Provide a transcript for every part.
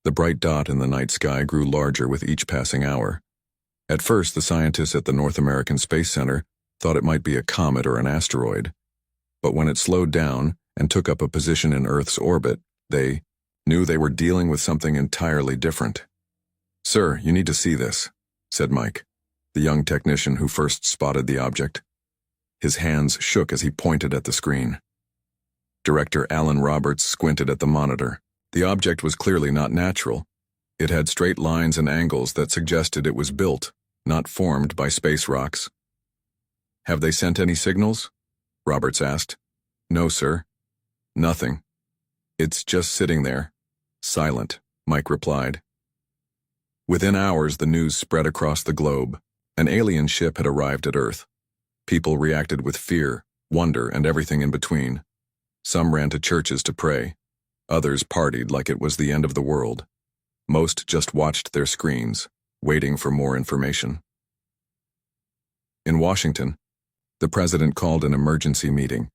The bright dot in the night sky grew larger with each passing hour. At first, the scientists at the North American Space Center thought it might be a comet or an asteroid. But when it slowed down and took up a position in Earth's orbit, they knew they were dealing with something entirely different. "Sir, you need to see this," said Mike, the young technician who first spotted the object. His hands shook as he pointed at the screen. Director Alan Roberts squinted at the monitor. The object was clearly not natural. It had straight lines and angles that suggested it was built, not formed by space rocks. "Have they sent any signals?" Roberts asked. "No, sir. Nothing. It's just sitting there, silent," Mike replied. Within hours, the news spread across the globe. An alien ship had arrived at Earth. People reacted with fear, wonder, and everything in between. Some ran to churches to pray. Others partied like it was the end of the world. Most just watched their screens, waiting for more information. In Washington, the president called an emergency meeting.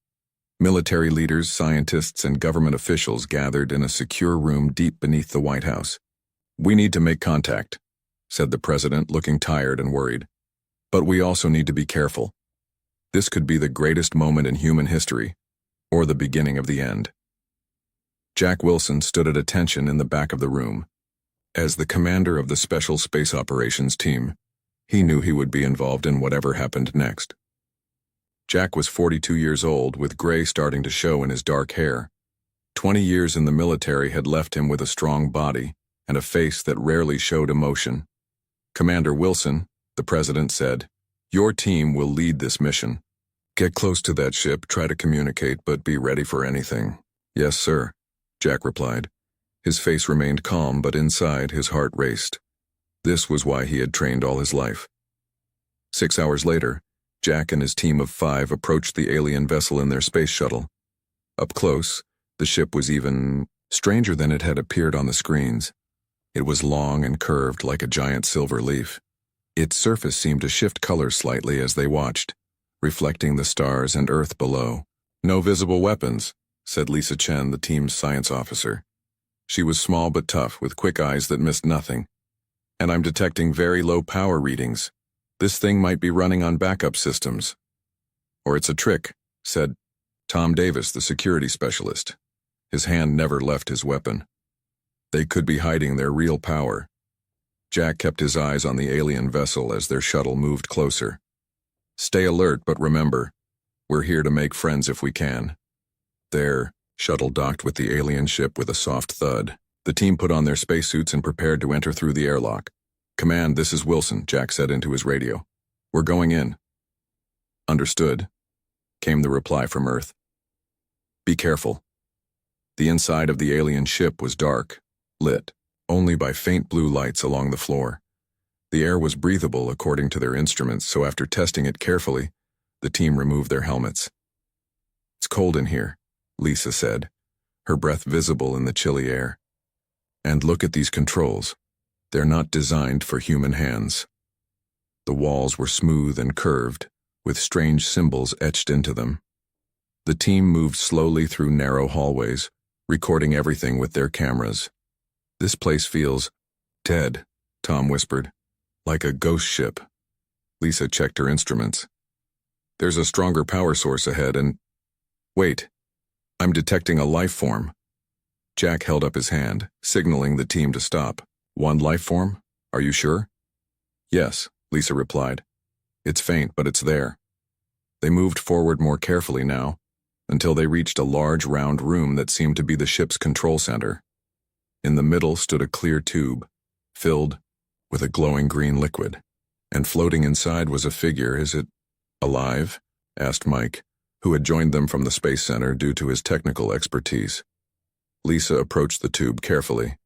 Military leaders, scientists, and government officials gathered in a secure room deep beneath the White House. "We need to make contact," said the president, looking tired and worried. "But we also need to be careful. This could be the greatest moment in human history, or the beginning of the end." Jack Wilson stood at attention in the back of the room. As the commander of the Special Space Operations Team, he knew he would be involved in whatever happened next. Jack was 42 years old, with gray starting to show in his dark hair. 20 years in the military had left him with a strong body and a face that rarely showed emotion. "Commander Wilson," the president said, "your team will lead this mission. Get close to that ship, try to communicate, but be ready for anything." "Yes, sir," Jack replied. His face remained calm, but inside his heart raced. This was why he had trained all his life. 6 hours later, Jack and his team of 5 approached the alien vessel in their space shuttle. Up close, the ship was even stranger than it had appeared on the screens. It was long and curved like a giant silver leaf. Its surface seemed to shift colors slightly as they watched, reflecting the stars and Earth below. "No visible weapons," said Lisa Chen, the team's science officer. She was small but tough, with quick eyes that missed nothing. "And I'm detecting very low power readings. This thing might be running on backup systems." "Or it's a trick," said Tom Davis, the security specialist. His hand never left his weapon. "They could be hiding their real power." Jack kept his eyes on the alien vessel as their shuttle moved closer. "Stay alert, but remember, we're here to make friends if we can." Their shuttle docked with the alien ship with a soft thud. The team put on their spacesuits and prepared to enter through the airlock. "Command, this is Wilson," Jack said into his radio. "We're going in." "Understood," came the reply from Earth. "Be careful." The inside of the alien ship was dark, lit only by faint blue lights along the floor. The air was breathable according to their instruments, so after testing it carefully, the team removed their helmets. "It's cold in here," Lisa said, her breath visible in the chilly air. "And look at these controls. They're not designed for human hands." The walls were smooth and curved, with strange symbols etched into them. The team moved slowly through narrow hallways, recording everything with their cameras. "This place feels dead," Tom whispered. "Like a ghost ship." Lisa checked her instruments. "There's a stronger power source ahead and... Wait, I'm detecting a life form." Jack held up his hand, signaling the team to stop. "One life form? Are you sure?" "Yes," Lisa replied. "It's faint, but it's there." They moved forward more carefully now, until they reached a large round room that seemed to be the ship's control center. In the middle stood a clear tube, filled with a glowing green liquid, and floating inside was a figure. "Is it alive?" asked Mike, who had joined them from the Space Center due to his technical expertise. Lisa approached the tube carefully.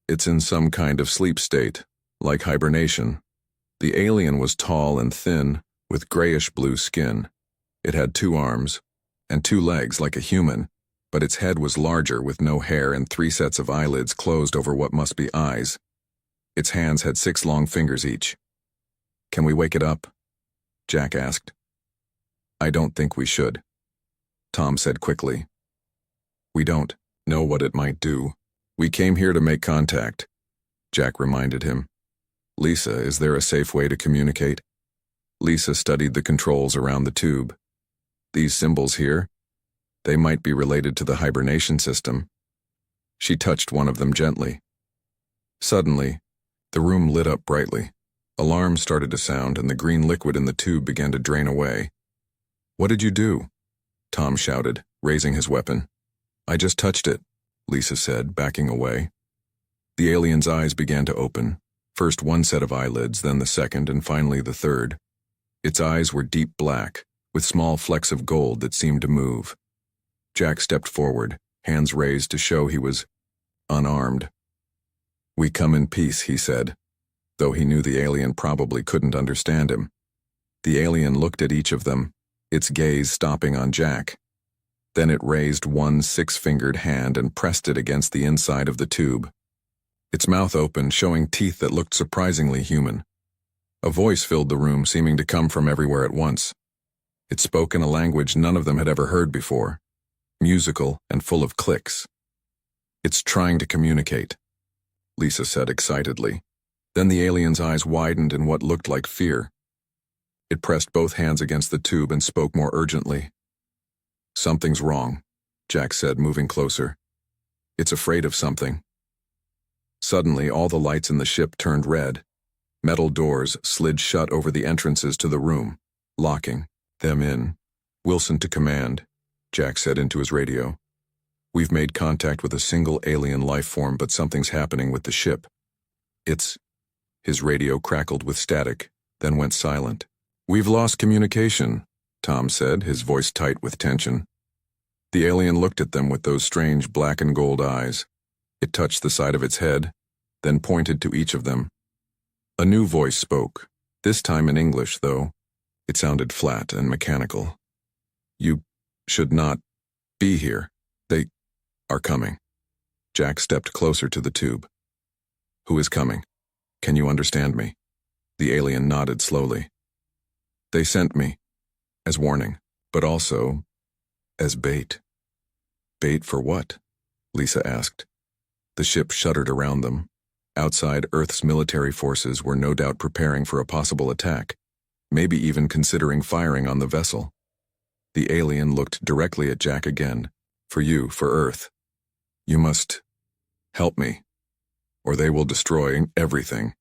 "It's in some kind of sleep state, like hibernation." The alien was tall and thin, with grayish-blue skin. It had 2 arms, and 2 legs like a human, but its head was larger with no hair and 3 sets of eyelids closed over what must be eyes. Its hands had 6 long fingers each. "Can we wake it up?" Jack asked. "I don't think we should," Tom said quickly. "We don't know what it might do," We came here to make contact, Jack reminded him. Lisa, is there a safe way to communicate? Lisa studied the controls around the tube. These symbols here, they might be related to the hibernation system. She touched one of them gently. Suddenly, the room lit up brightly. Alarms started to sound and the green liquid in the tube began to drain away. What did you do? Tom shouted, raising his weapon. I just touched it, Lisa said, backing away. The alien's eyes began to open, first one set of eyelids, then the second, and finally the third. Its eyes were deep black, with small flecks of gold that seemed to move. Jack stepped forward, hands raised to show he was unarmed. We come in peace, he said, though he knew the alien probably couldn't understand him. The alien looked at each of them, its gaze stopping on Jack. Then it raised one six-fingered hand and pressed it against the inside of the tube. Its mouth opened, showing teeth that looked surprisingly human. A voice filled the room, seeming to come from everywhere at once. It spoke in a language none of them had ever heard before, musical and full of clicks. It's trying to communicate, Lisa said excitedly. Then the alien's eyes widened in what looked like fear. It pressed both hands against the tube and spoke more urgently. Something's wrong, Jack said, moving closer. It's afraid of something. Suddenly, all the lights in the ship turned red. Metal doors slid shut over the entrances to the room, locking them in. Wilson to command, Jack said into his radio. We've made contact with a single alien life form, but something's happening with the ship. His radio crackled with static, then went silent. We've lost communication, Tom said, his voice tight with tension. The alien looked at them with those strange black and gold eyes. It touched the side of its head, then pointed to each of them. A new voice spoke, this time in English, though. It sounded flat and mechanical. You should not be here. They are coming. Jack stepped closer to the tube. Who is coming? Can you understand me? The alien nodded slowly. They sent me, as warning, but also as bait. Bait for what? Lisa asked. The ship shuddered around them. Outside, Earth's military forces were no doubt preparing for a possible attack, maybe even considering firing on the vessel. The alien looked directly at Jack again. For you, for Earth. You must help me, or they will destroy everything.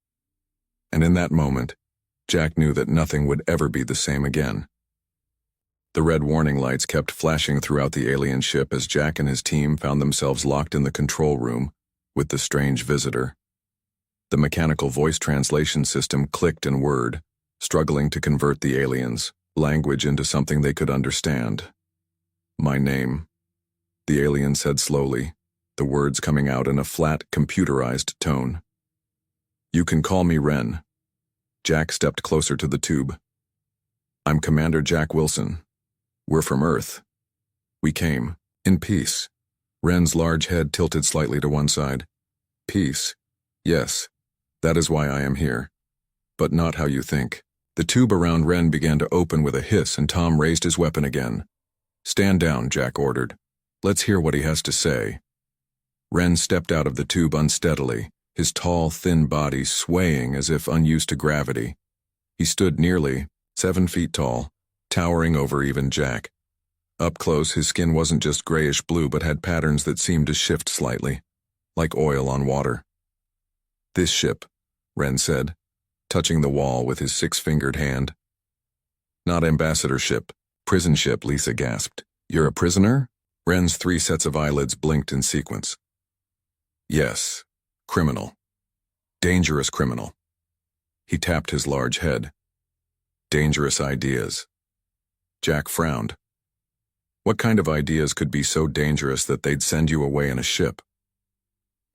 And in that moment, Jack knew that nothing would ever be the same again. The red warning lights kept flashing throughout the alien ship as Jack and his team found themselves locked in the control room with the strange visitor. The mechanical voice translation system clicked and whirred, struggling to convert the aliens' language into something they could understand. My name, the alien said slowly, the words coming out in a flat, computerized tone. You can call me Ren. Jack stepped closer to the tube. I'm Commander Jack Wilson. We're from Earth. We came, in peace. Ren's large head tilted slightly to one side. Peace. Yes, that is why I am here. But not how you think. The tube around Ren began to open with a hiss and Tom raised his weapon again. Stand down, Jack ordered. Let's hear what he has to say. Ren stepped out of the tube unsteadily, his tall, thin body swaying as if unused to gravity. He stood nearly 7 feet tall, towering over even Jack. Up close, his skin wasn't just grayish-blue but had patterns that seemed to shift slightly, like oil on water. This ship, Ren said, touching the wall with his 6-fingered hand. Not ambassador ship, prison ship, Lisa gasped. You're a prisoner? Ren's 3 sets of eyelids blinked in sequence. Yes, criminal. Dangerous criminal. He tapped his large head. Dangerous ideas. Jack frowned. What kind of ideas could be so dangerous that they'd send you away in a ship?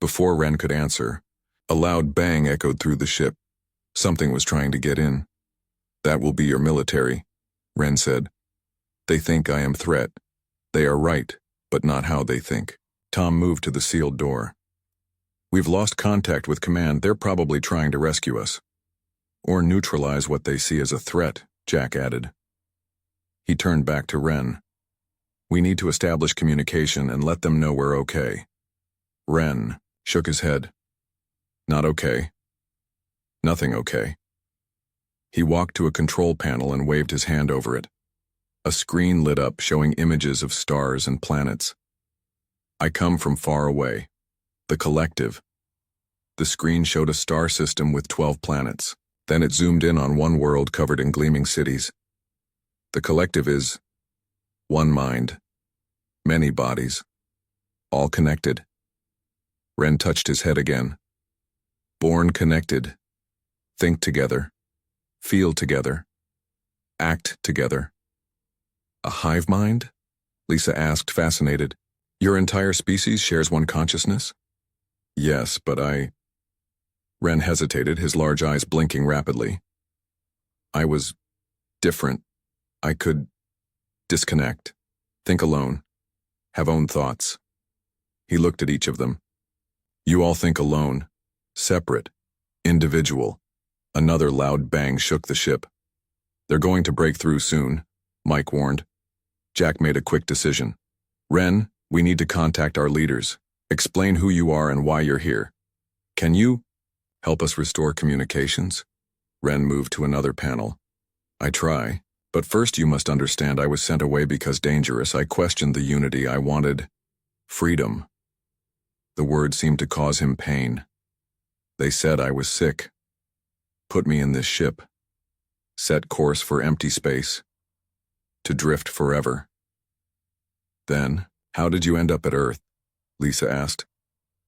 Before Ren could answer, a loud bang echoed through the ship. Something was trying to get in. That will be your military, Ren said. They think I am threat. They are right, but not how they think. Tom moved to the sealed door. We've lost contact with command. They're probably trying to rescue us. Or neutralize what they see as a threat, Jack added. He turned back to Ren. We need to establish communication and let them know we're okay. Ren, shook his head. Not okay. Nothing okay. He walked to a control panel and waved his hand over it. A screen lit up showing images of stars and planets. I come from far away. The collective. The screen showed a star system with 12 planets. Then it zoomed in on one world covered in gleaming cities. The collective is one mind, many bodies, all connected. Ren touched his head again. Born connected. Think together. Feel together. Act together. A hive mind? Lisa asked, fascinated. Your entire species shares one consciousness? Yes, but Ren hesitated, his large eyes blinking rapidly. I was different. I could disconnect, think alone, have own thoughts. He looked at each of them. You all think alone, separate, individual. Another loud bang shook the ship. They're going to break through soon, Mike warned. Jack made a quick decision. Ren, we need to contact our leaders. Explain who you are and why you're here. Can you help us restore communications? Ren moved to another panel. I try, but first you must understand I was sent away because dangerous. I questioned the unity. I wanted freedom. The word seemed to cause him pain. They said I was sick. Put me in this ship. Set course for empty space. To drift forever. Then, how did you end up at Earth? Lisa asked.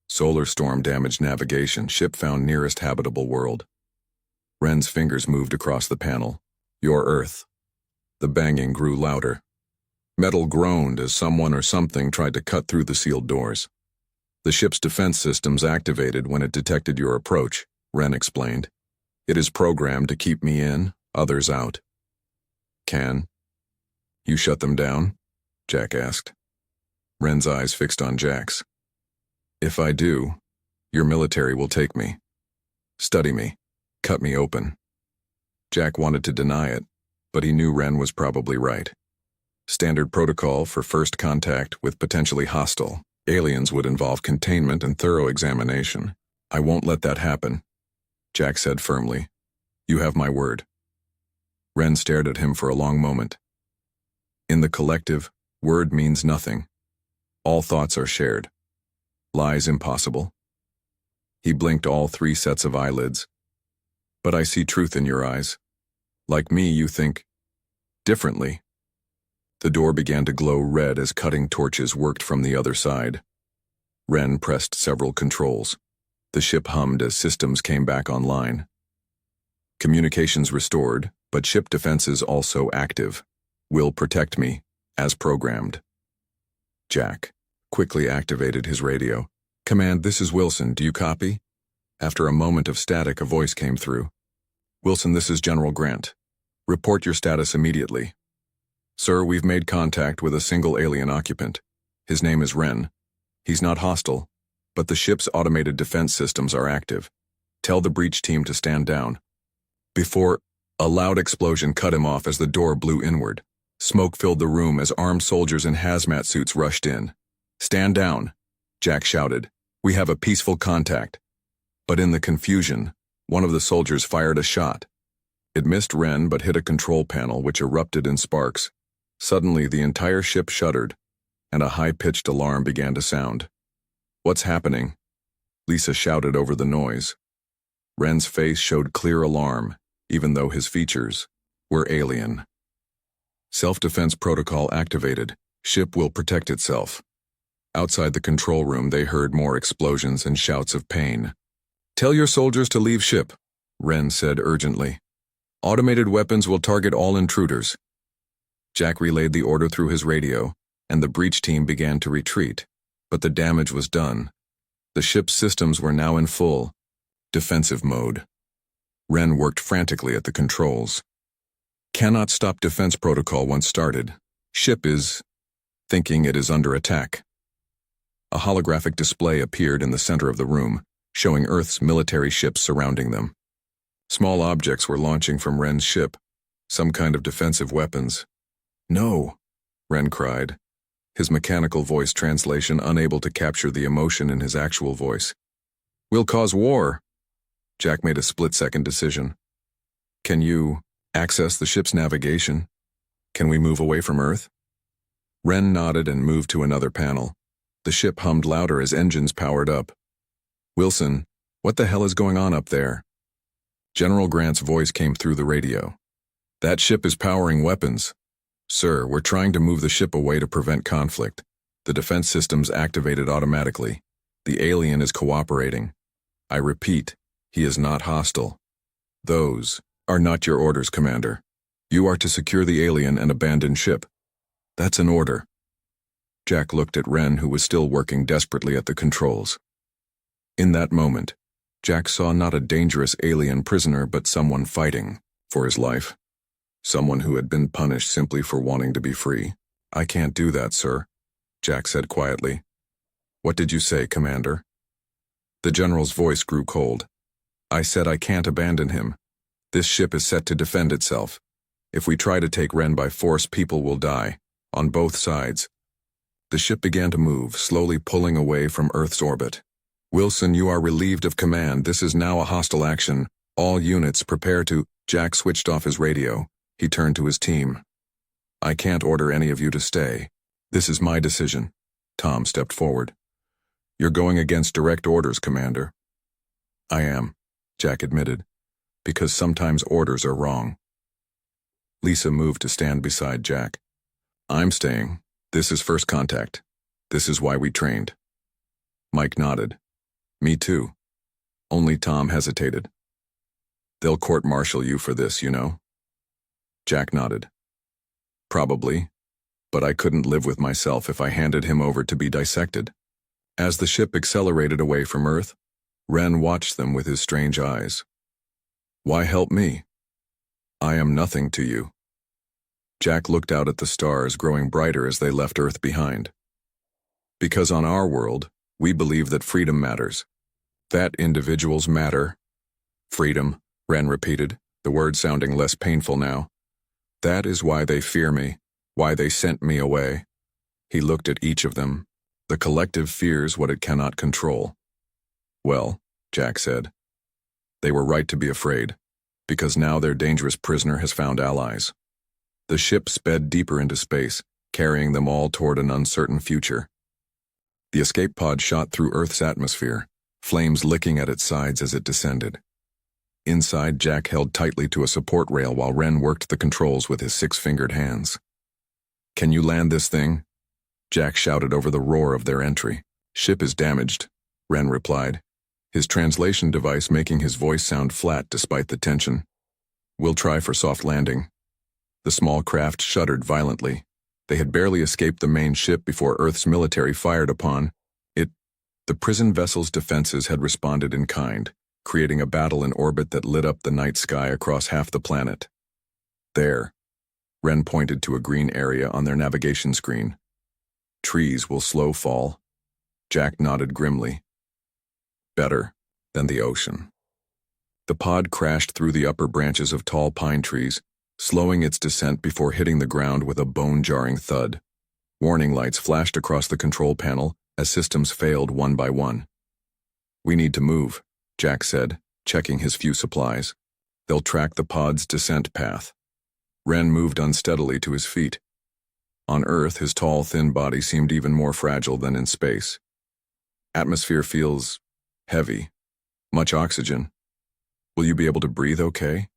Solar storm damaged navigation. Ship found nearest habitable world. Ren's fingers moved across the panel. Your Earth. The banging grew louder. Metal groaned as someone or something tried to cut through the sealed doors. The ship's defense systems activated when it detected your approach, Ren explained. It is programmed to keep me in, others out. Can you shut them down? Jack asked. Ren's eyes fixed on Jack's. If I do, your military will take me. Study me. Cut me open. Jack wanted to deny it, but he knew Ren was probably right. Standard protocol for first contact with potentially hostile aliens would involve containment and thorough examination. I won't let that happen, Jack said firmly. You have my word. Ren stared at him for a long moment. In the collective, word means nothing. All thoughts are shared. Lies impossible. He blinked all 3 sets of eyelids. But I see truth in your eyes. Like me, you think differently. The door began to glow red as cutting torches worked from the other side. Ren pressed several controls. The ship hummed as systems came back online. Communications restored, but ship defenses also active. Will protect me, as programmed. Jack quickly activated his radio. Command, this is Wilson, do you copy? After a moment of static, a voice came through. Wilson, this is General Grant. Report your status immediately. Sir, we've made contact with a single alien occupant. His name is Ren. He's not hostile, but the ship's automated defense systems are active. Tell the breach team to stand down. Before, a loud explosion cut him off as the door blew inward. Smoke filled the room as armed soldiers in hazmat suits rushed in. Stand down, Jack shouted. We have a peaceful contact. But in the confusion, one of the soldiers fired a shot. It missed Ren but hit a control panel which erupted in sparks. Suddenly, the entire ship shuddered, and a high-pitched alarm began to sound. What's happening? Lisa shouted over the noise. Ren's face showed clear alarm, even though his features were alien. Self-defense protocol activated. Ship will protect itself. Outside the control room, they heard more explosions and shouts of pain. Tell your soldiers to leave ship, Ren said urgently. Automated weapons will target all intruders. Jack relayed the order through his radio, and the breach team began to retreat. But the damage was done. The ship's systems were now in full defensive mode. Ren worked frantically at the controls. Cannot stop defense protocol once started. Ship is thinking it is under attack. A holographic display appeared in the center of the room, showing Earth's military ships surrounding them. Small objects were launching from Ren's ship, some kind of defensive weapons. No, Ren cried, his mechanical voice translation unable to capture the emotion in his actual voice. We'll cause war. Jack made a split-second decision. Can you access the ship's navigation? Can we move away from Earth? Ren nodded and moved to another panel. The ship hummed louder as engines powered up. Wilson, what the hell is going on up there? General Grant's voice came through the radio. That ship is powering weapons. Sir, we're trying to move the ship away to prevent conflict. The defense systems activated automatically. The alien is cooperating. I repeat, he is not hostile. Those are not your orders, Commander. You are to secure the alien and abandon ship. That's an order. Jack looked at Ren, who was still working desperately at the controls. In that moment, Jack saw not a dangerous alien prisoner but someone fighting for his life. Someone who had been punished simply for wanting to be free. I can't do that, sir, Jack said quietly. What did you say, Commander? The general's voice grew cold. I said I can't abandon him. This ship is set to defend itself. If we try to take Ren by force, people will die, on both sides. The ship began to move, slowly pulling away from Earth's orbit. Wilson, you are relieved of command. This is now a hostile action. All units prepare to... Jack switched off his radio. He turned to his team. I can't order any of you to stay. This is my decision. Tom stepped forward. You're going against direct orders, Commander. I am, Jack admitted, because sometimes orders are wrong. Lisa moved to stand beside Jack. I'm staying. This is first contact. This is why we trained. Mike nodded. Me too. Only Tom hesitated. They'll court-martial you for this, you know? Jack nodded. Probably, but I couldn't live with myself if I handed him over to be dissected. As the ship accelerated away from Earth, Ren watched them with his strange eyes. Why help me? I am nothing to you. Jack looked out at the stars growing brighter as they left Earth behind. Because on our world, we believe that freedom matters. That individuals matter. Freedom, Ren repeated, the word sounding less painful now. That is why they fear me, why they sent me away. He looked at each of them. The collective fears what it cannot control. Well, Jack said. They were right to be afraid, because now their dangerous prisoner has found allies. The ship sped deeper into space, carrying them all toward an uncertain future. The escape pod shot through Earth's atmosphere, flames licking at its sides as it descended. Inside, Jack held tightly to a support rail while Ren worked the controls with his six-fingered hands. Can you land this thing? Jack shouted over the roar of their entry. Ship is damaged, Ren replied, his translation device making his voice sound flat despite the tension. We'll try for soft landing. The small craft shuddered violently. They had barely escaped the main ship before Earth's military fired upon it. The prison vessel's defenses had responded in kind, creating a battle in orbit that lit up the night sky across half the planet. There, Ren pointed to a green area on their navigation screen. Trees will slow fall. Jack nodded grimly. Better than the ocean. The pod crashed through the upper branches of tall pine trees, slowing its descent before hitting the ground with a bone-jarring thud. Warning lights flashed across the control panel as systems failed one by one. We need to move, Jack said, checking his few supplies. They'll track the pod's descent path. Ren moved unsteadily to his feet. On Earth, his tall, thin body seemed even more fragile than in space. Atmosphere feels heavy. Much oxygen. Will you be able to breathe okay?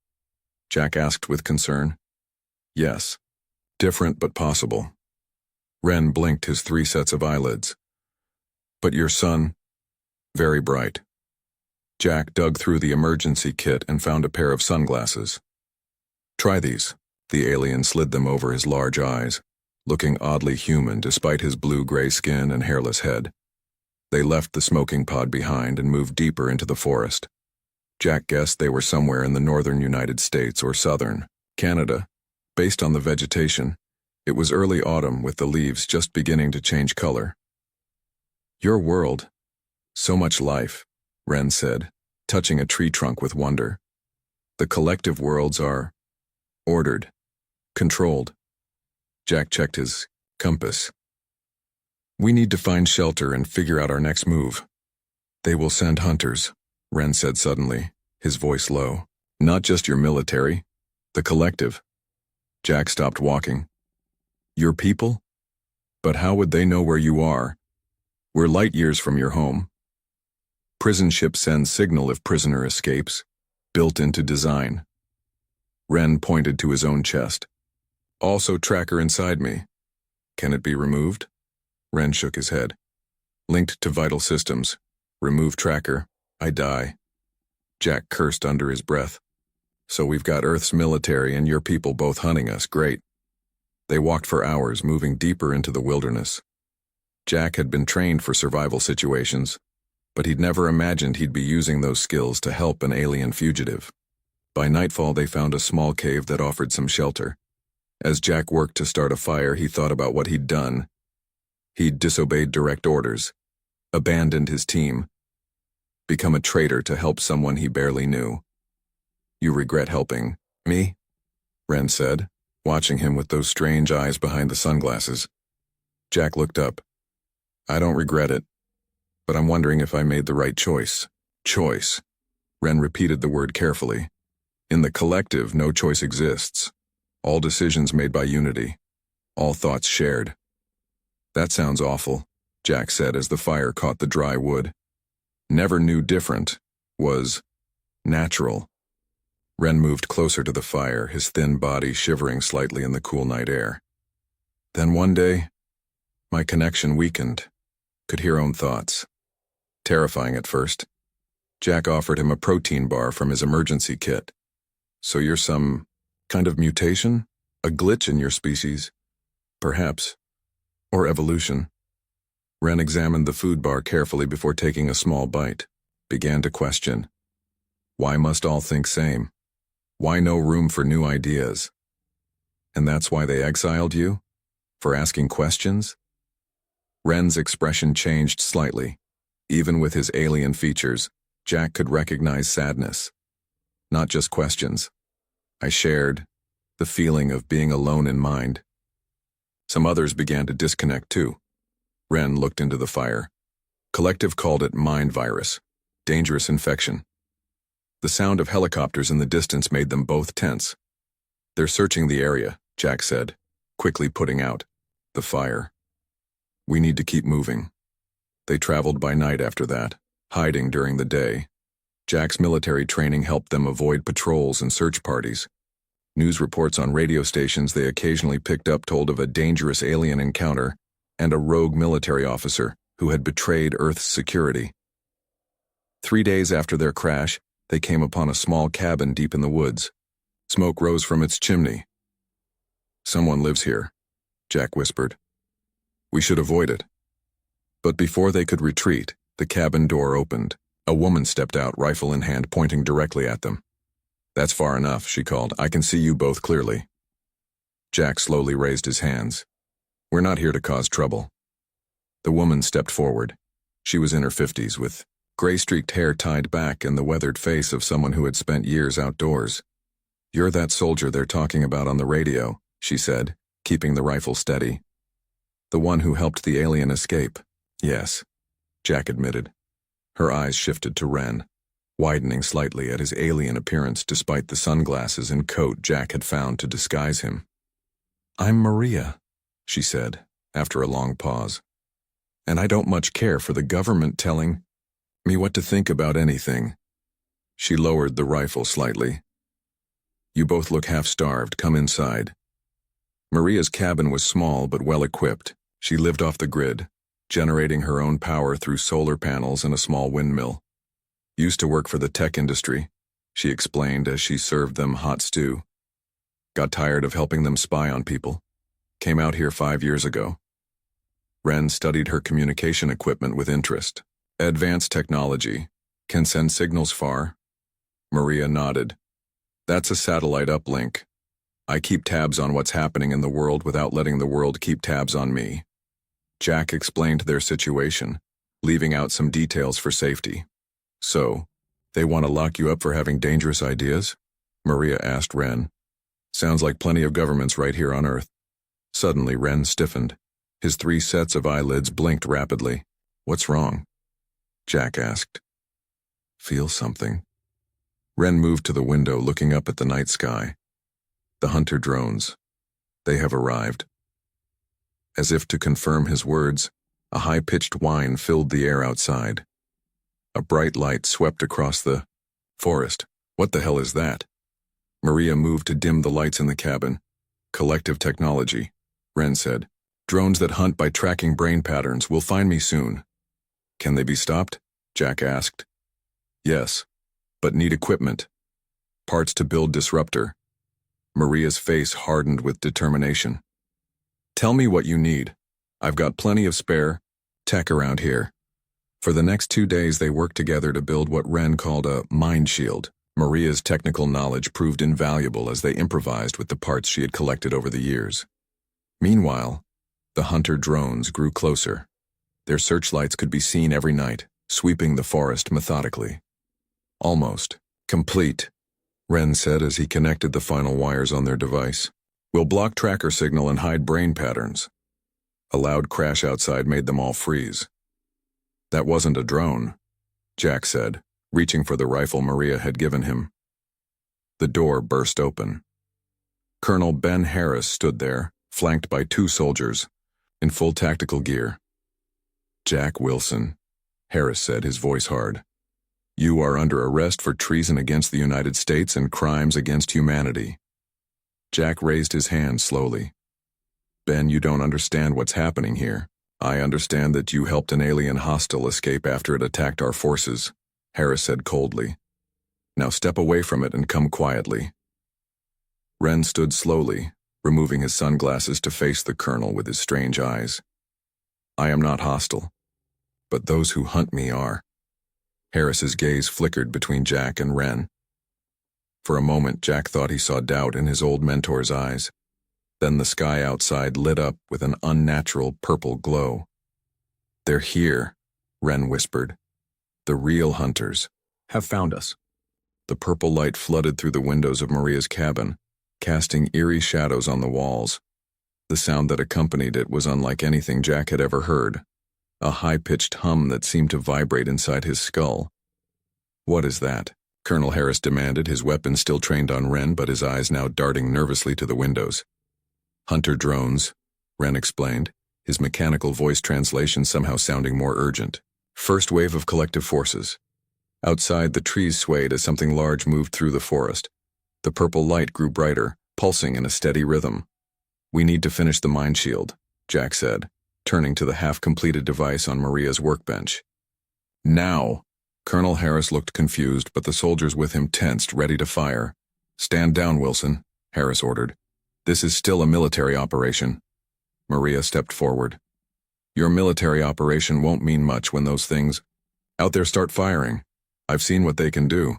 Jack asked with concern. Yes. Different but possible. Ren blinked his 3 sets of eyelids. But your son? Very bright. Jack dug through the emergency kit and found a pair of sunglasses. Try these. The alien slid them over his large eyes, looking oddly human despite his blue-gray skin and hairless head. They left the smoking pod behind and moved deeper into the forest. Jack guessed they were somewhere in the northern United States or southern Canada. Based on the vegetation, it was early autumn with the leaves just beginning to change color. Your world. So much life, Ren said, touching a tree trunk with wonder. The collective worlds are ordered, controlled. Jack checked his compass. We need to find shelter and figure out our next move. They will send hunters, Ren said suddenly, his voice low. Not just your military, the collective. Jack stopped walking. Your people? But how would they know where you are? We're light years from your home. Prison ship sends signal if prisoner escapes, built into design. Ren pointed to his own chest. Also tracker inside me. Can it be removed? Ren shook his head. Linked to vital systems. Remove tracker, I die. Jack cursed under his breath. So we've got Earth's military and your people both hunting us, great. They walked for hours, moving deeper into the wilderness. Jack had been trained for survival situations, but he'd never imagined he'd be using those skills to help an alien fugitive. By nightfall, they found a small cave that offered some shelter. As Jack worked to start a fire, he thought about what he'd done. He'd disobeyed direct orders, abandoned his team, become a traitor to help someone he barely knew. You regret helping me? Ren said, watching him with those strange eyes behind the sunglasses. Jack looked up. I don't regret it, but I'm wondering if I made the right choice. Choice. Ren repeated the word carefully. In the collective, no choice exists. All decisions made by unity. All thoughts shared. That sounds awful, Jack said as the fire caught the dry wood. Never knew different was natural. Ren moved closer to the fire, his thin body shivering slightly in the cool night air. Then one day, my connection weakened, could hear own thoughts. Terrifying at first. Jack offered him a protein bar from his emergency kit. So you're some kind of mutation? A glitch in your species? Perhaps. Or evolution. Ren examined the food bar carefully before taking a small bite, began to question. Why must all think same? Why no room for new ideas? And that's why they exiled you? For asking questions? Ren's expression changed slightly. Even with his alien features, Jack could recognize sadness. Not just questions. I shared the feeling of being alone in mind. Some others began to disconnect too. Ren looked into the fire. Collective called it mind virus, dangerous infection. The sound of helicopters in the distance made them both tense. They're searching the area, Jack said, quickly putting out the fire. We need to keep moving. They traveled by night after that, hiding during the day. Jack's military training helped them avoid patrols and search parties. News reports on radio stations they occasionally picked up told of a dangerous alien encounter and a rogue military officer who had betrayed Earth's security. 3 days after their crash, they came upon a small cabin deep in the woods. Smoke rose from its chimney. Someone lives here, Jack whispered. We should avoid it. But before they could retreat, the cabin door opened. A woman stepped out, rifle in hand, pointing directly at them. That's far enough, she called. I can see you both clearly. Jack slowly raised his hands. We're not here to cause trouble. The woman stepped forward. She was in her 50s, with gray-streaked hair tied back and the weathered face of someone who had spent years outdoors. You're that soldier they're talking about on the radio, she said, keeping the rifle steady. The one who helped the alien escape. Yes, Jack admitted. Her eyes shifted to Ren, widening slightly at his alien appearance despite the sunglasses and coat Jack had found to disguise him. I'm Maria, she said, after a long pause. And I don't much care for the government telling me what to think about anything. She lowered the rifle slightly. You both look half-starved. Come inside. Maria's cabin was small but well-equipped. She lived off the grid, generating her own power through solar panels and a small windmill. Used to work for the tech industry, she explained as she served them hot stew. Got tired of helping them spy on people. Came out here 5 years ago. Ren studied her communication equipment with interest. Advanced technology. Can send signals far. Maria nodded. That's a satellite uplink. I keep tabs on what's happening in the world without letting the world keep tabs on me. Jack explained their situation, leaving out some details for safety. So, they want to lock you up for having dangerous ideas? Maria asked Ren. Sounds like plenty of governments right here on Earth. Suddenly, Ren stiffened. His 3 sets of eyelids blinked rapidly. What's wrong? Jack asked. Feel something? Ren moved to the window, looking up at the night sky. The hunter drones. They have arrived. As if to confirm his words, a high-pitched whine filled the air outside. A bright light swept across the forest. What the hell is that? Maria moved to dim the lights in the cabin. Collective technology, Ren said. Drones that hunt by tracking brain patterns will find me soon. Can they be stopped? Jack asked. Yes, but need equipment. Parts to build disruptor. Maria's face hardened with determination. Tell me what you need. I've got plenty of spare tech around here. For the next 2 days they worked together to build what Ren called a mind shield. Maria's technical knowledge proved invaluable as they improvised with the parts she had collected over the years. Meanwhile, the hunter drones grew closer. Their searchlights could be seen every night, sweeping the forest methodically. Almost complete, Ren said as he connected the final wires on their device. We'll block tracker signal and hide brain patterns. A loud crash outside made them all freeze. That wasn't a drone, Jack said, reaching for the rifle Maria had given him. The door burst open. Colonel Ben Harris stood there, flanked by 2 soldiers, in full tactical gear. Jack Wilson, Harris said, his voice hard. You are under arrest for treason against the United States and crimes against humanity. Jack raised his hand slowly. Ben, you don't understand what's happening here. I understand that you helped an alien hostile escape after it attacked our forces, Harris said coldly. Now step away from it and come quietly. Ren stood slowly, removing his sunglasses to face the colonel with his strange eyes. I am not hostile, but those who hunt me are. Harris's gaze flickered between Jack and Ren. For a moment, Jack thought he saw doubt in his old mentor's eyes. Then the sky outside lit up with an unnatural purple glow. They're here, Ren whispered. The real hunters have found us. The purple light flooded through the windows of Maria's cabin, casting eerie shadows on the walls. The sound that accompanied it was unlike anything Jack had ever heard, a high-pitched hum that seemed to vibrate inside his skull. What is that? Colonel Harris demanded, his weapon still trained on Ren, but his eyes now darting nervously to the windows. Hunter drones, Ren explained, his mechanical voice translation somehow sounding more urgent. First wave of collective forces. Outside, the trees swayed as something large moved through the forest. The purple light grew brighter, pulsing in a steady rhythm. We need to finish the mind shield, Jack said, turning to the half-completed device on Maria's workbench. Now! Colonel Harris looked confused, but the soldiers with him tensed, ready to fire. Stand down, Wilson, Harris ordered. This is still a military operation. Maria stepped forward. Your military operation won't mean much when those things out there start firing. I've seen what they can do.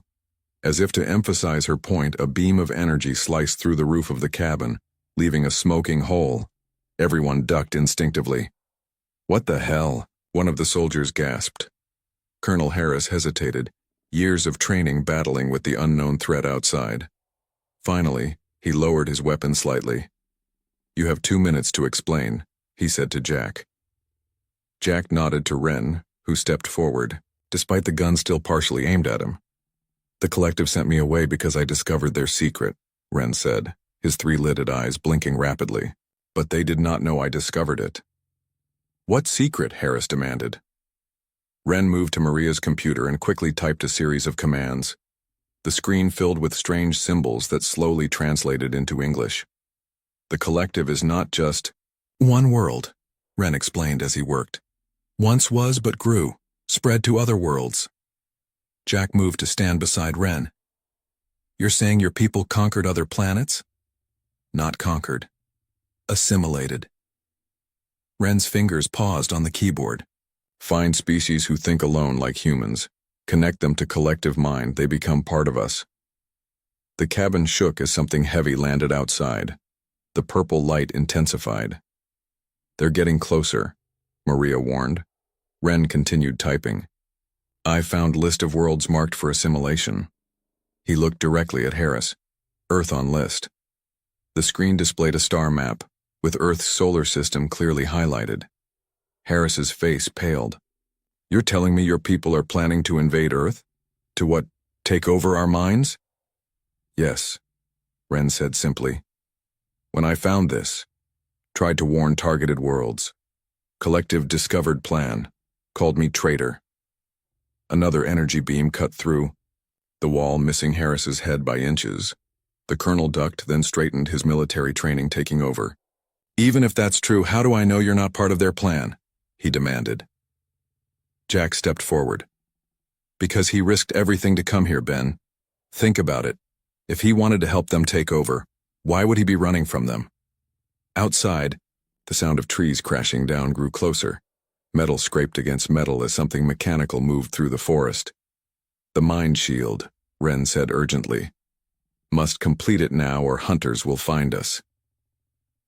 As if to emphasize her point, a beam of energy sliced through the roof of the cabin, leaving a smoking hole. Everyone ducked instinctively. What the hell? One of the soldiers gasped. Colonel Harris hesitated, years of training battling with the unknown threat outside. Finally, he lowered his weapon slightly. You have 2 minutes to explain, he said to Jack. Jack nodded to Ren, who stepped forward, despite the gun still partially aimed at him. The collective sent me away because I discovered their secret, Ren said, his 3-lidded eyes blinking rapidly. But they did not know I discovered it. What secret? Harris demanded. Ren moved to Maria's computer and quickly typed a series of commands. The screen filled with strange symbols that slowly translated into English. The collective is not just one world, Ren explained as he worked. Once was but grew, spread to other worlds. Jack moved to stand beside Ren. You're saying your people conquered other planets? Not conquered. Assimilated. Ren's fingers paused on the keyboard. Find species who think alone like humans. Connect them to collective mind, they become part of us. The cabin shook as something heavy landed outside. The purple light intensified. They're getting closer, Maria warned. Ren continued typing. I found list of worlds marked for assimilation. He looked directly at Harris. Earth on list. The screen displayed a star map, with Earth's solar system clearly highlighted. Harris's face paled. You're telling me your people are planning to invade Earth? To what, take over our minds? Yes, Ren said simply. When I found this, tried to warn targeted worlds, collective discovered plan, called me traitor. Another energy beam cut through, the wall missing Harris's head by inches. The colonel ducked, then straightened, his military training taking over. Even if that's true, how do I know you're not part of their plan? He demanded. Jack stepped forward. Because he risked everything to come here, Ben. Think about it. If he wanted to help them take over, why would he be running from them? Outside, the sound of trees crashing down grew closer. Metal scraped against metal as something mechanical moved through the forest. The mind shield, Ren said urgently. Must complete it now or hunters will find us.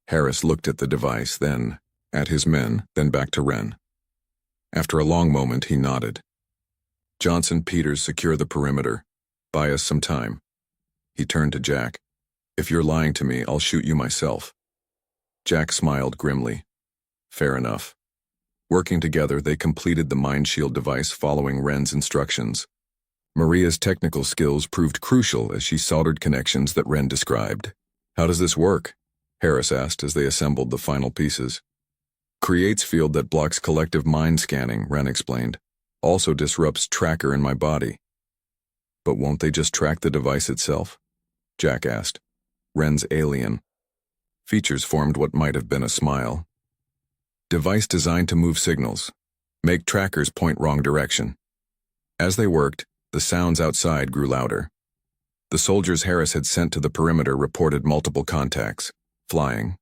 Harris looked at the device, then at his men, then back to Ren. After a long moment, he nodded. Johnson, Peters, secure the perimeter. Buy us some time. He turned to Jack. If you're lying to me, I'll shoot you myself. Jack smiled grimly. Fair enough. Working together, they completed the mind shield device following Ren's instructions. Maria's technical skills proved crucial as she soldered connections that Ren described. How does this work? Harris asked as they assembled the final pieces. Creates field that blocks collective mind scanning, Ren explained. Also disrupts tracker in my body. But won't they just track the device itself? Jack asked. Ren's alien. Features formed what might have been a smile. Device designed to move signals. Make trackers point wrong direction. As they worked, the sounds outside grew louder. The soldiers Harris had sent to the perimeter reported multiple contacts. Flying.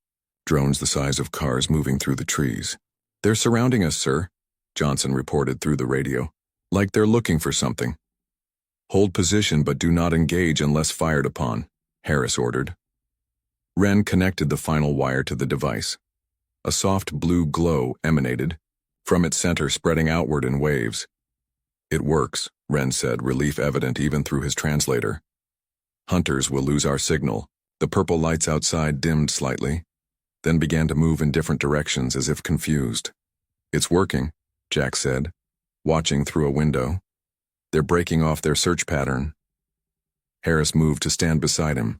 Drones the size of cars moving through the trees. They're surrounding us, sir, Johnson reported through the radio. Like they're looking for something. Hold position but do not engage unless fired upon, Harris ordered. Ren connected the final wire to the device. A soft blue glow emanated, from its center spreading outward in waves. It works, Ren said, relief evident even through his translator. Hunters will lose our signal. The purple lights outside dimmed slightly, then began to move in different directions as if confused. It's working, Jack said, watching through a window. They're breaking off their search pattern. Harris moved to stand beside him.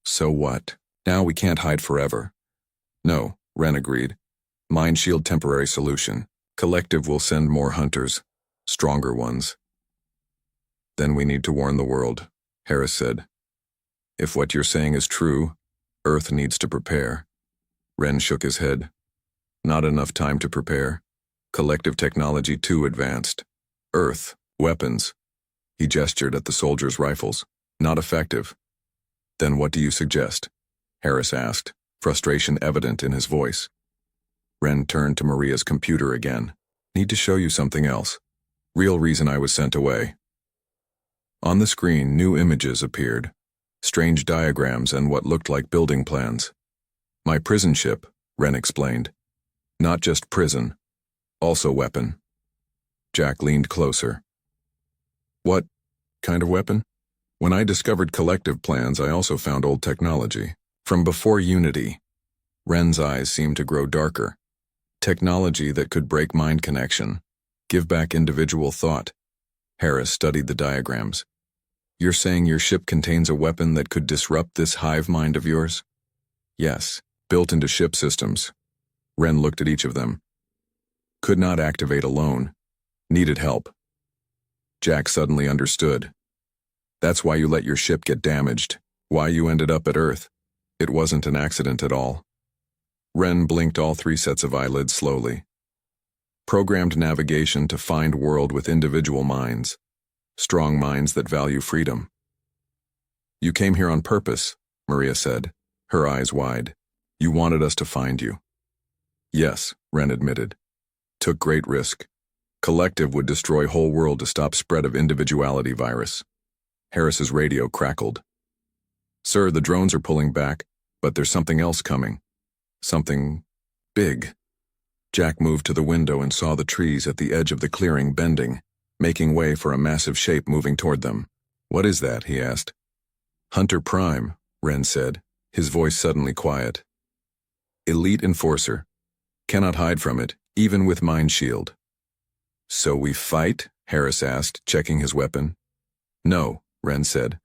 So what? Now we can't hide forever. No, Ren agreed. Mind shield temporary solution. Collective will send more hunters. Stronger ones. Then we need to warn the world, Harris said. If what you're saying is true, Earth needs to prepare. Ren shook his head. Not enough time to prepare. Collective technology too advanced. Earth, weapons. He gestured at the soldiers' rifles. Not effective. Then what do you suggest? Harris asked, frustration evident in his voice. Ren turned to Maria's computer again. Need to show you something else. Real reason I was sent away. On the screen, new images appeared. Strange diagrams and what looked like building plans. My prison ship, Ren explained. Not just prison, also weapon. Jack leaned closer. What kind of weapon? When I discovered collective plans, I also found old technology. From before Unity. Ren's eyes seemed to grow darker. Technology that could break mind connection. Give back individual thought. Harris studied the diagrams. You're saying your ship contains a weapon that could disrupt this hive mind of yours? Yes, built into ship systems. Ren looked at each of them. Could not activate alone. Needed help. Jack suddenly understood. That's why you let your ship get damaged. Why you ended up at Earth. It wasn't an accident at all. Ren blinked all 3 sets of eyelids slowly. Programmed navigation to find world with individual minds. Strong minds that value freedom. You came here on purpose, Maria said, her eyes wide. You wanted us to find you. Yes, Ren admitted. Took great risk. Collective would destroy whole world to stop spread of individuality virus. Harris's radio crackled. Sir, the drones are pulling back, but there's something else coming. Something big. Jack moved to the window and saw the trees at the edge of the clearing bending, making way for a massive shape moving toward them. What is that? He asked. Hunter Prime, Ren said, his voice suddenly quiet. Elite enforcer. Cannot hide from it, even with mind shield. So we fight? Harris asked, checking his weapon. No, Wren said.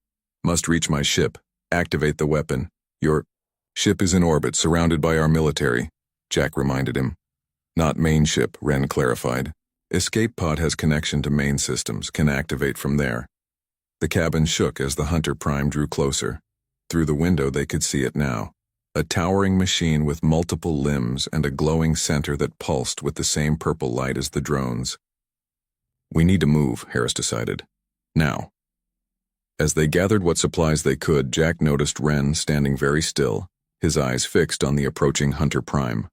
Must reach my ship. Activate the weapon. Your ship is in orbit, surrounded by our military, Jack reminded him. Not main ship, Wren clarified. Escape pod has connection to main systems, can activate from there. The cabin shook as the Hunter Prime drew closer. Through the window they could see it now. A towering machine with multiple limbs and a glowing center that pulsed with the same purple light as the drones. We need to move, Harris decided. Now. As they gathered what supplies they could, Jack noticed Wren standing very still, his eyes fixed on the approaching Hunter Prime.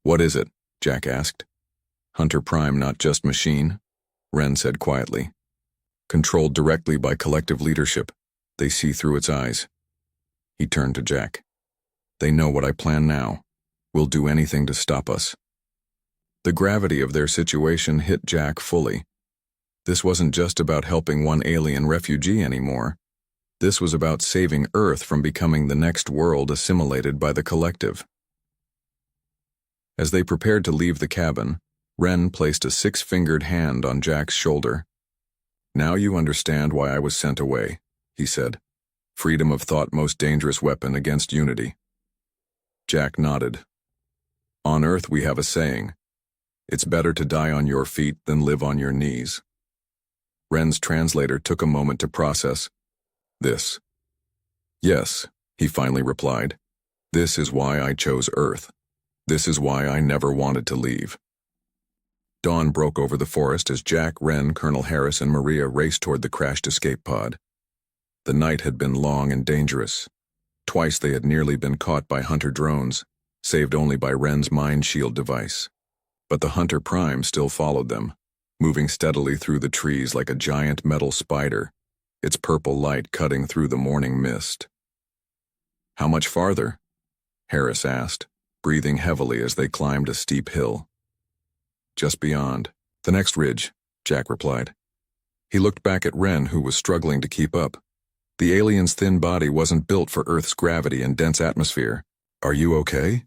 What is it? Jack asked. Hunter Prime, not just machine, Wren said quietly. Controlled directly by collective leadership, they see through its eyes. He turned to Jack. They know what I plan now. Will do anything to stop us. The gravity of their situation hit Jack fully. This wasn't just about helping one alien refugee anymore. This was about saving Earth from becoming the next world assimilated by the collective. As they prepared to leave the cabin, Wren placed a six-fingered hand on Jack's shoulder. Now you understand why I was sent away, he said. Freedom of thought, most dangerous weapon against unity. Jack nodded. On Earth we have a saying. It's better to die on your feet than live on your knees. Wren's translator took a moment to process this. Yes, he finally replied. This is why I chose Earth. This is why I never wanted to leave. Dawn broke over the forest as Jack, Wren, Colonel Harris, and Maria raced toward the crashed escape pod. The night had been long and dangerous. Twice they had nearly been caught by Hunter drones, saved only by Wren's mind shield device. But the Hunter Prime still followed them, moving steadily through the trees like a giant metal spider, its purple light cutting through the morning mist. How much farther? Harris asked, breathing heavily as they climbed a steep hill. Just beyond. The next ridge, Jack replied. He looked back at Wren, who was struggling to keep up. The alien's thin body wasn't built for Earth's gravity and dense atmosphere. Are you okay?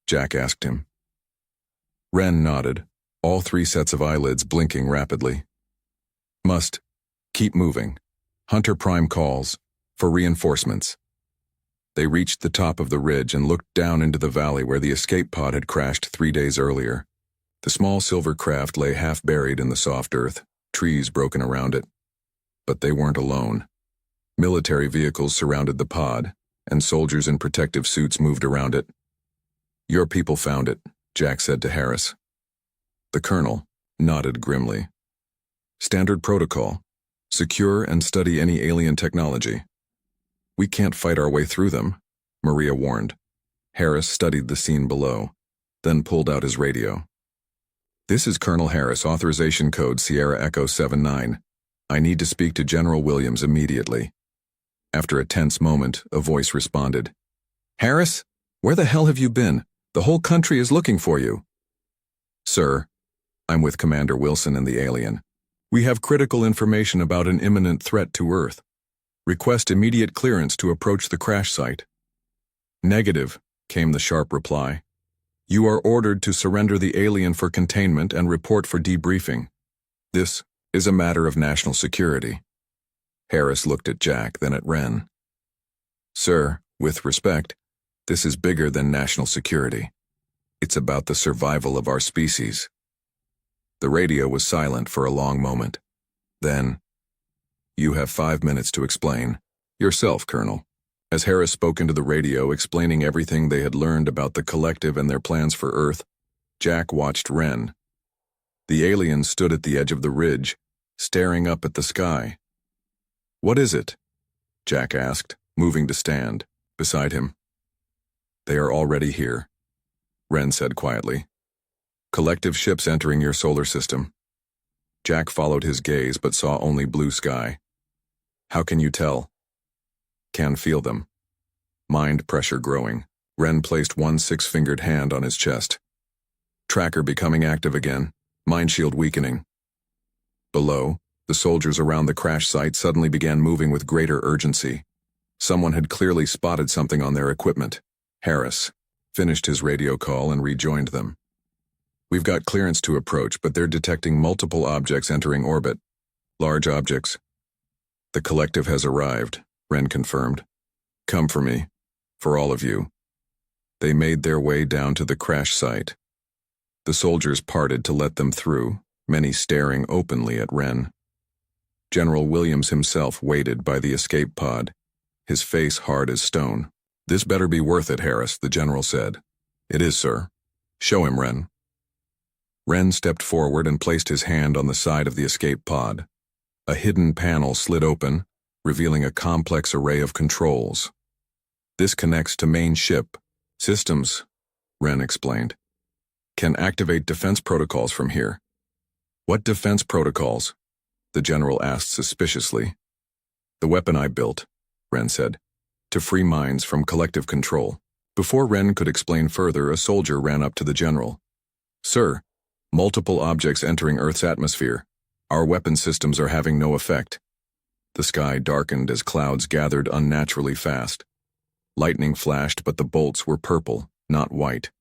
Jack asked him. Wren nodded, all three sets of eyelids blinking rapidly. Must keep moving. Hunter Prime calls for reinforcements. They reached the top of the ridge and looked down into the valley where the escape pod had crashed 3 days earlier. The small silver craft lay half buried in the soft earth, trees broken around it. But they weren't alone. Military vehicles surrounded the pod, and soldiers in protective suits moved around it. Your people found it, Jack said to Harris. The colonel nodded grimly. Standard protocol. Secure and study any alien technology. We can't fight our way through them, Maria warned. Harris studied the scene below, then pulled out his radio. This is Colonel Harris, authorization code Sierra Echo 79. I need to speak to General Williams immediately. After a tense moment, a voice responded. Harris, where the hell have you been? The whole country is looking for you. Sir, I'm with Commander Wilson and the alien. We have critical information about an imminent threat to Earth. Request immediate clearance to approach the crash site. Negative, came the sharp reply. You are ordered to surrender the alien for containment and report for debriefing. This is a matter of national security. Harris looked at Jack, then at Wren. Sir, with respect, this is bigger than national security. It's about the survival of our species. The radio was silent for a long moment. Then, you have 5 minutes to explain. Yourself, Colonel. As Harris spoke into the radio, explaining everything they had learned about the collective and their plans for Earth, Jack watched Wren. The alien stood at the edge of the ridge, staring up at the sky. What is it? Jack asked, moving to stand beside him. They are already here, Wren said quietly. Collective ships entering your solar system. Jack followed his gaze but saw only blue sky. How can you tell? Can feel them. Mind pressure growing. Wren placed one six-fingered hand on his chest. Tracker becoming active again. Mind shield weakening. Below, the soldiers around the crash site suddenly began moving with greater urgency. Someone had clearly spotted something on their equipment. Harris finished his radio call and rejoined them. We've got clearance to approach, but they're detecting multiple objects entering orbit. Large objects. The collective has arrived, Wren confirmed. Come for me. For all of you. They made their way down to the crash site. The soldiers parted to let them through, many staring openly at Wren. General Williams himself waited by the escape pod, his face hard as stone. This better be worth it, Harris, the general said. It is, sir. Show him, Wren. Wren stepped forward and placed his hand on the side of the escape pod. A hidden panel slid open, revealing a complex array of controls. This connects to main ship systems, Wren explained. Can activate defense protocols from here. What defense protocols? The general asked suspiciously. The weapon I built, Wren said, to free minds from collective control. Before Wren could explain further, a soldier ran up to the general. Sir, multiple objects entering Earth's atmosphere. Our weapon systems are having no effect. The sky darkened as clouds gathered unnaturally fast. Lightning flashed, but the bolts were purple, not white.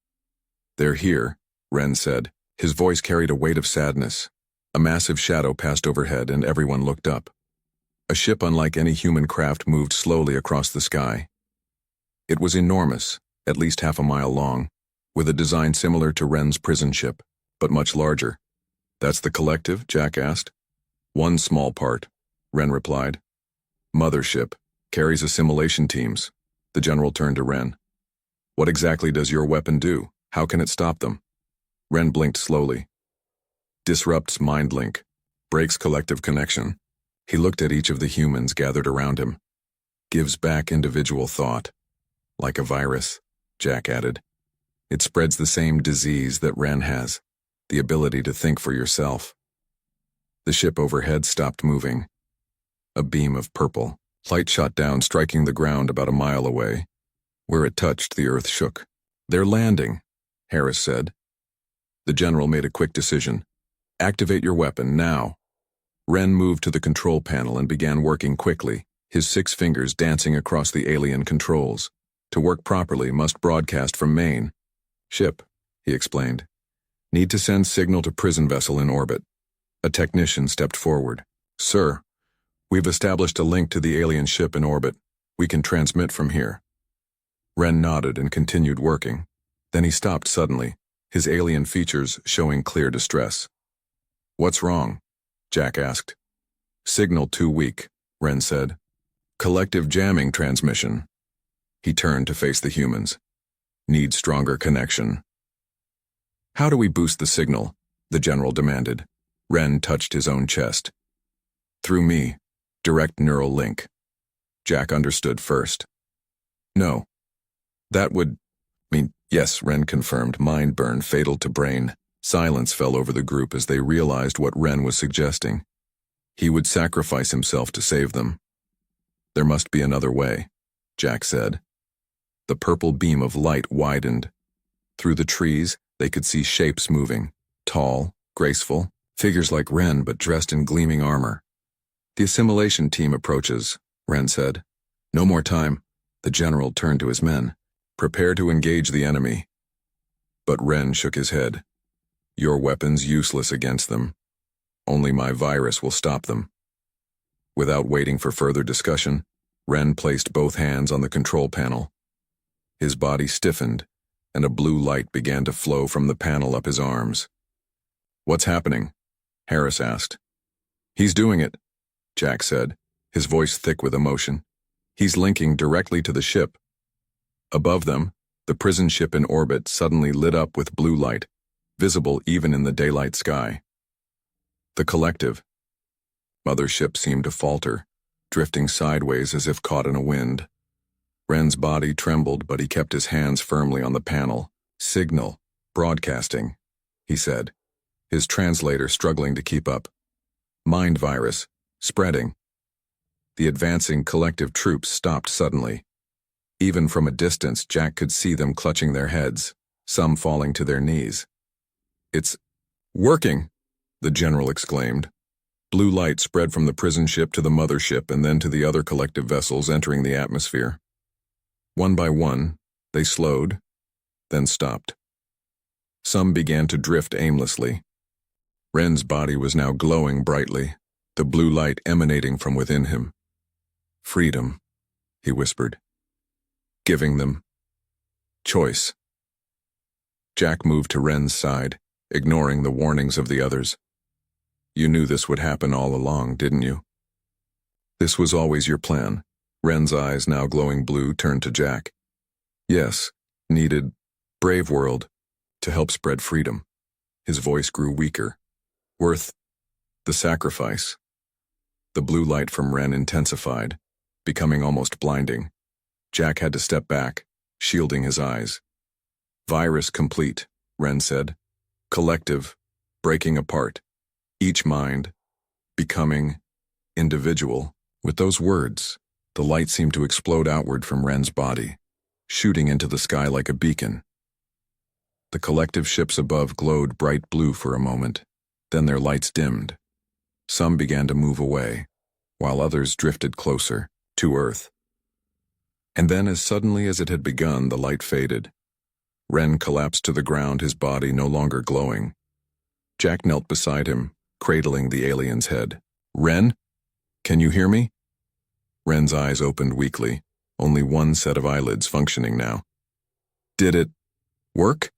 They're here, Wren said. His voice carried a weight of sadness. A massive shadow passed overhead and everyone looked up. A ship unlike any human craft moved slowly across the sky. It was enormous, at least half a mile long, with a design similar to Wren's prison ship, but much larger. That's the collective? Jack asked. One small part, Wren replied. Mothership, carries assimilation teams. The general turned to Wren. What exactly does your weapon do? How can it stop them? Wren blinked slowly. Disrupts mind link. Breaks collective connection. He looked at each of the humans gathered around him. Gives back individual thought. Like a virus, Jack added. It spreads the same disease that Wren has. The ability to think for yourself. The ship overhead stopped moving. A beam of purple light shot down, striking the ground about a mile away. Where it touched, the earth shook. They're landing, Harris said. The general made a quick decision. Activate your weapon, now. Wren moved to the control panel and began working quickly, his 6 fingers dancing across the alien controls. To work properly, must broadcast from main ship, he explained. Need to send signal to prison vessel in orbit. A technician stepped forward. Sir, we've established a link to the alien ship in orbit. We can transmit from here. Wren nodded and continued working. Then he stopped suddenly, his alien features showing clear distress. What's wrong? Jack asked. Signal too weak, Wren said. Collective jamming transmission. He turned to face the humans. Need stronger connection. How do we boost the signal? The general demanded. Wren touched his own chest. Through me. Direct neural link. Jack understood first. No. That would mean, yes, Wren confirmed, mind burn fatal to brain. Silence fell over the group as they realized what Wren was suggesting. He would sacrifice himself to save them. There must be another way, Jack said. The purple beam of light widened. Through the trees, they could see shapes moving, tall, graceful, figures like Wren but dressed in gleaming armor. The assimilation team approaches, Wren said. No more time. The general turned to his men. Prepare to engage the enemy. But Wren shook his head. Your weapon's useless against them. Only my virus will stop them. Without waiting for further discussion, Wren placed both hands on the control panel. His body stiffened, and a blue light began to flow from the panel up his arms. What's happening? Harris asked. He's doing it, Jack said, his voice thick with emotion. He's linking directly to the ship. Above them, the prison ship in orbit suddenly lit up with blue light, visible even in the daylight sky. The collective. Mothership seemed to falter, drifting sideways as if caught in a wind. Wren's body trembled, but he kept his hands firmly on the panel. Signal, broadcasting, he said, his translator struggling to keep up. Mind virus, spreading. The advancing collective troops stopped suddenly. Even from a distance, Jack could see them clutching their heads, some falling to their knees. It's working, the general exclaimed. Blue light spread from the prison ship to the mothership and then to the other collective vessels entering the atmosphere. One by one, they slowed, then stopped. Some began to drift aimlessly. Ren's body was now glowing brightly, the blue light emanating from within him. Freedom, he whispered. Giving them choice. Jack moved to Ren's side, ignoring the warnings of the others. You knew this would happen all along, didn't you? This was always your plan. Ren's eyes, now glowing blue, turned to Jack. Yes, needed, brave world, to help spread freedom. His voice grew weaker. Worth the sacrifice. The blue light from Ren intensified, becoming almost blinding. Jack had to step back, shielding his eyes. Virus complete, Ren said. Collective, breaking apart. Each mind, becoming, individual. With those words, the light seemed to explode outward from Ren's body, shooting into the sky like a beacon. The collective ships above glowed bright blue for a moment, then their lights dimmed. Some began to move away, while others drifted closer, to Earth. And then, as suddenly as it had begun, the light faded. Ren collapsed to the ground, his body no longer glowing. Jack knelt beside him, cradling the alien's head. Ren? Can you hear me? Ren's eyes opened weakly, only one set of eyelids functioning now. Did it work?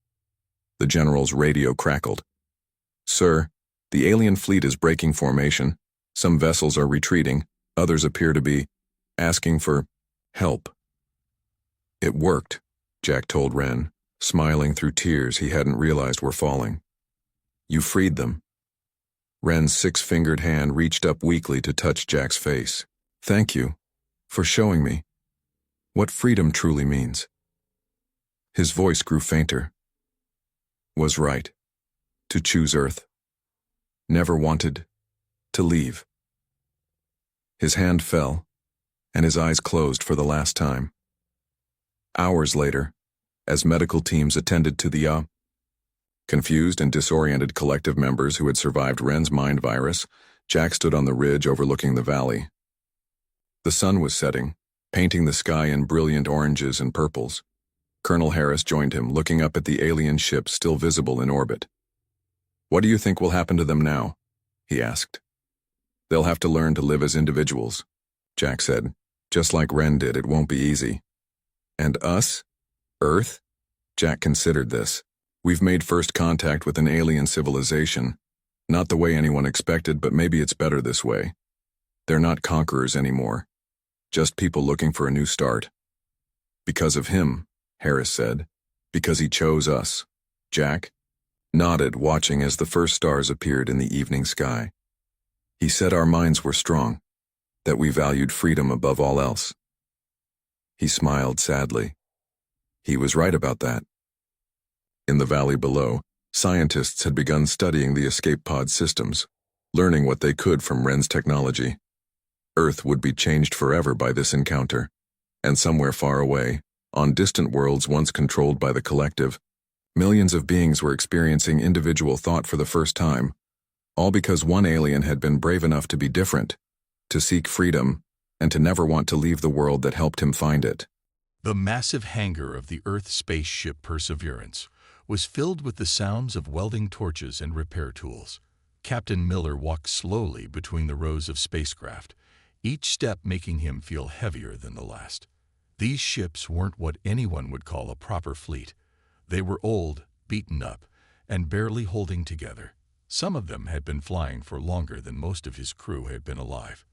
The general's radio crackled. Sir, the alien fleet is breaking formation. Some vessels are retreating. Others appear to be asking for help. It worked, Jack told Ren, smiling through tears he hadn't realized were falling. You freed them. Ren's six-fingered hand reached up weakly to touch Jack's face. Thank you for showing me what freedom truly means. His voice grew fainter. Was right to choose Earth. Never wanted to leave. His hand fell, and his eyes closed for the last time. Hours later, as medical teams attended to the confused and disoriented collective members who had survived Ren's mind virus, Jack stood on the ridge overlooking the valley. The sun was setting, painting the sky in brilliant oranges and purples. Colonel Harris joined him, looking up at the alien ship still visible in orbit. What do you think will happen to them now? He asked. They'll have to learn to live as individuals, Jack said. Just like Ren did, it won't be easy. And us? Earth? Jack considered this. We've made first contact with an alien civilization. Not the way anyone expected, but maybe it's better this way. They're not conquerors anymore. Just people looking for a new start. Because of him, Harris said. Because he chose us. Jack nodded, watching as the first stars appeared in the evening sky. He said our minds were strong, that we valued freedom above all else. He smiled sadly. He was right about that. In the valley below, scientists had begun studying the escape pod systems, learning what they could from Ren's technology. Earth would be changed forever by this encounter, and somewhere far away, on distant worlds once controlled by the collective, millions of beings were experiencing individual thought for the first time, all because one alien had been brave enough to be different, to seek freedom, and to never want to leave the world that helped him find it. The massive hangar of the Earth spaceship Perseverance was filled with the sounds of welding torches and repair tools. Captain Miller walked slowly between the rows of spacecraft, each step making him feel heavier than the last. These ships weren't what anyone would call a proper fleet. They were old, beaten up, and barely holding together. Some of them had been flying for longer than most of his crew had been alive.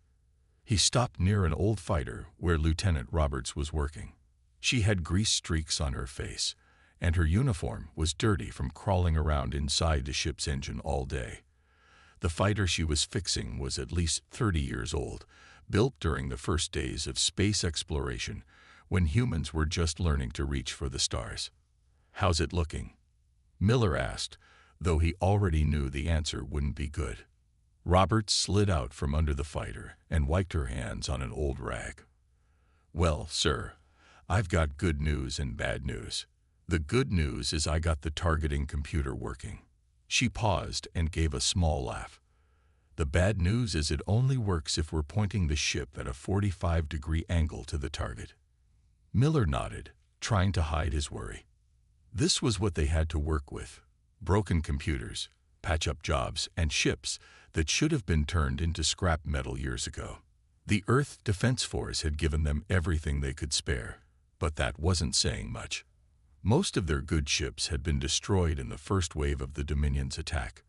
He stopped near an old fighter where Lieutenant Roberts was working. She had grease streaks on her face, and her uniform was dirty from crawling around inside the ship's engine all day. The fighter she was fixing was at least 30 years old, built during the first days of space exploration, when humans were just learning to reach for the stars. "How's it looking?" Miller asked, though he already knew the answer wouldn't be good. Roberts slid out from under the fighter and wiped her hands on an old rag. "Well, sir, I've got good news and bad news. The good news is I got the targeting computer working." She paused and gave a small laugh. "The bad news is it only works if we're pointing the ship at a 45-degree angle to the target." Miller nodded, trying to hide his worry. This was what they had to work with. broken computers, patch-up jobs, and ships that should have been turned into scrap metal years ago. The Earth Defense Force had given them everything they could spare, but that wasn't saying much. Most of their good ships had been destroyed in the first wave of the Dominion's attack.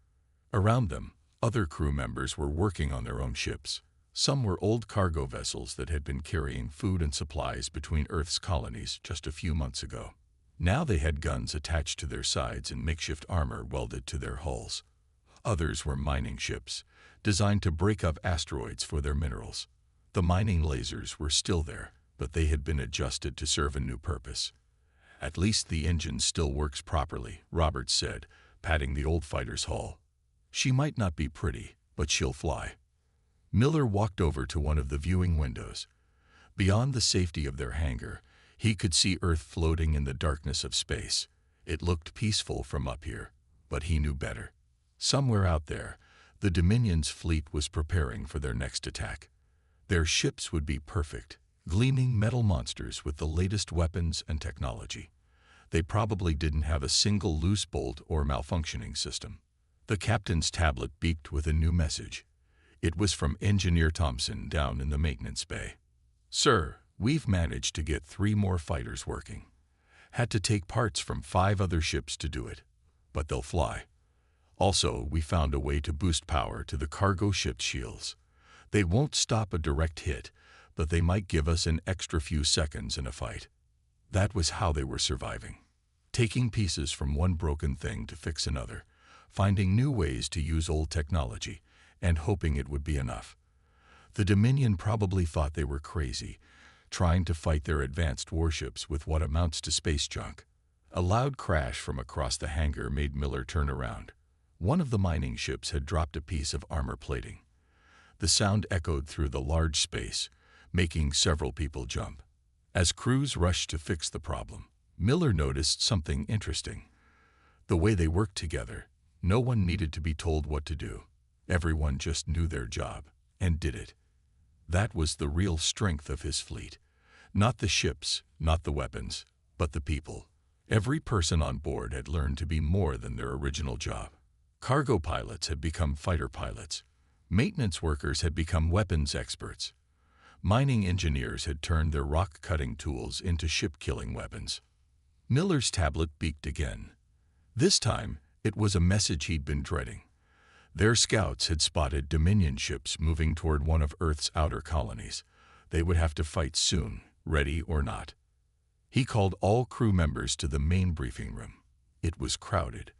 Around them, other crew members were working on their own ships. Some were old cargo vessels that had been carrying food and supplies between Earth's colonies just a few months ago. Now they had guns attached to their sides and makeshift armor welded to their hulls. Others were mining ships, designed to break up asteroids for their minerals. The mining lasers were still there, but they had been adjusted to serve a new purpose. "At least the engine still works properly," Roberts said, patting the old fighter's hull. "She might not be pretty, but she'll fly." Miller walked over to one of the viewing windows. Beyond the safety of their hangar, he could see Earth floating in the darkness of space. It looked peaceful from up here, but he knew better. Somewhere out there, the Dominion's fleet was preparing for their next attack. Their ships would be perfect, gleaming metal monsters with the latest weapons and technology. They probably didn't have a single loose bolt or malfunctioning system. The captain's tablet beeped with a new message. It was from Engineer Thompson down in the maintenance bay. "Sir, we've managed to get 3 more fighters working. Had to take parts from 5 other ships to do it, but they'll fly. Also, we found a way to boost power to the cargo ship shields. They won't stop a direct hit, but they might give us an extra few seconds in a fight." That was how they were surviving. Taking pieces from one broken thing to fix another, finding new ways to use old technology, and hoping it would be enough. The Dominion probably thought they were crazy, trying to fight their advanced warships with what amounts to space junk. A loud crash from across the hangar made Miller turn around. One of the mining ships had dropped a piece of armor plating. The sound echoed through the large space, making several people jump. As crews rushed to fix the problem, Miller noticed something interesting. The way they worked together, no one needed to be told what to do. Everyone just knew their job and did it. That was the real strength of his fleet. Not the ships, not the weapons, but the people. Every person on board had learned to be more than their original job. Cargo pilots had become fighter pilots. Maintenance workers had become weapons experts. Mining engineers had turned their rock-cutting tools into ship-killing weapons. Miller's tablet beeped again. This time, it was a message he'd been dreading. Their scouts had spotted Dominion ships moving toward one of Earth's outer colonies. They would have to fight soon, ready or not. He called all crew members to the main briefing room. It was crowded.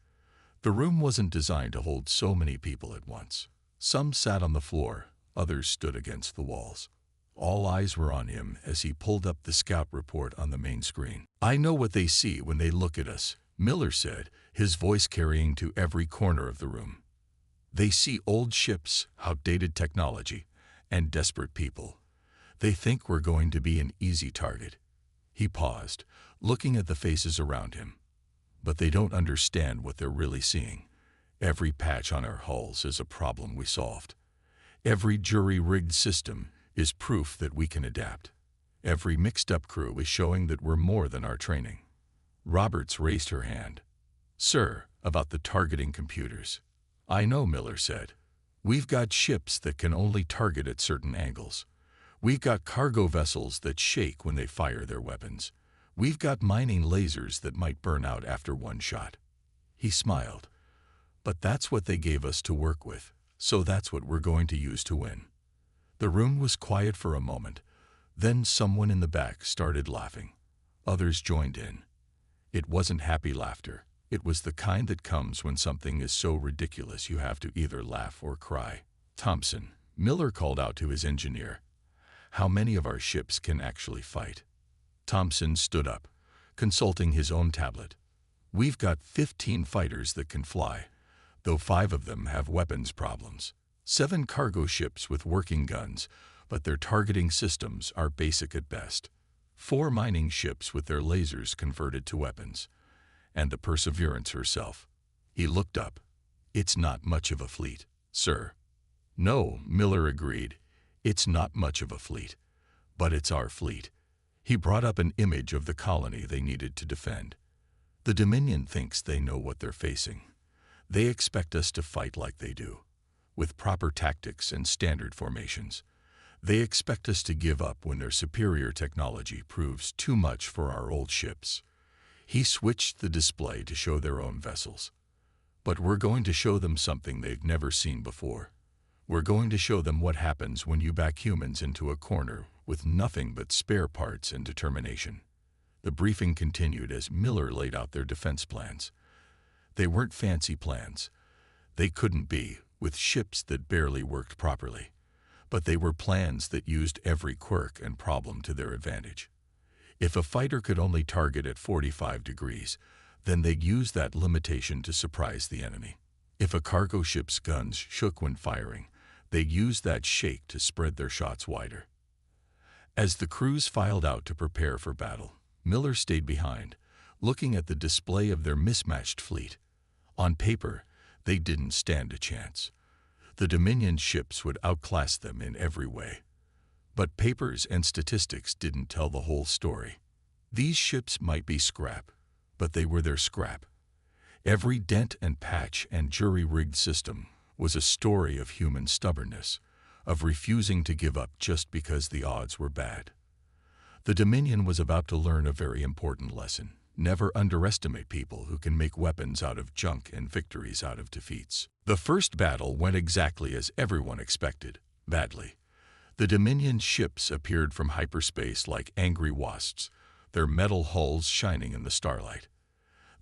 The room wasn't designed to hold so many people at once. Some sat on the floor, others stood against the walls. All eyes were on him as he pulled up the scout report on the main screen. "I know what they see when they look at us," Miller said, his voice carrying to every corner of the room. "They see old ships, outdated technology, and desperate people. They think we're going to be an easy target." He paused, looking at the faces around him. "But they don't understand what they're really seeing. Every patch on our hulls is a problem we solved. Every jury-rigged system is proof that we can adapt. Every mixed-up crew is showing that we're more than our training." Roberts raised her hand. "Sir, about the targeting computers." "I know," Miller said. "We've got ships that can only target at certain angles. We've got cargo vessels that shake when they fire their weapons. We've got mining lasers that might burn out after one shot." He smiled. "But that's what they gave us to work with, so that's what we're going to use to win." The room was quiet for a moment. Then someone in the back started laughing. Others joined in. It wasn't happy laughter. It was the kind that comes when something is so ridiculous you have to either laugh or cry. "Thompson," Miller called out to his engineer, "how many of our ships can actually fight?" Thompson stood up, consulting his own tablet. "We've got 15 fighters that can fly, though 5 of them have weapons problems. 7 cargo ships with working guns, but their targeting systems are basic at best. 4 mining ships with their lasers converted to weapons. And the Perseverance herself." He looked up. "It's not much of a fleet, sir." "No," Miller agreed. "It's not much of a fleet. But it's our fleet." He brought up an image of the colony they needed to defend. "The Dominion thinks they know what they're facing. They expect us to fight like they do, with proper tactics and standard formations. They expect us to give up when their superior technology proves too much for our old ships. He switched the display to show their own vessels. But we're going to show them something they've never seen before. We're going to show them what happens when you back humans into a corner with nothing but spare parts and determination. The briefing continued as Miller laid out their defense plans. They weren't fancy plans. They couldn't be, with ships that barely worked properly. But they were plans that used every quirk and problem to their advantage. If a fighter could only target at 45 degrees, then they'd use that limitation to surprise the enemy. If a cargo ship's guns shook when firing, they'd use that shake to spread their shots wider. As the crews filed out to prepare for battle, Miller stayed behind, looking at the display of their mismatched fleet. On paper, they didn't stand a chance. The Dominion ships would outclass them in every way. But papers and statistics didn't tell the whole story. These ships might be scrap, but they were their scrap. Every dent and patch and jury-rigged system was a story of human stubbornness, of refusing to give up just because the odds were bad. The Dominion was about to learn a very important lesson. Never underestimate people who can make weapons out of junk and victories out of defeats. The first battle went exactly as everyone expected, badly. The Dominion ships appeared from hyperspace like angry wasps, their metal hulls shining in the starlight.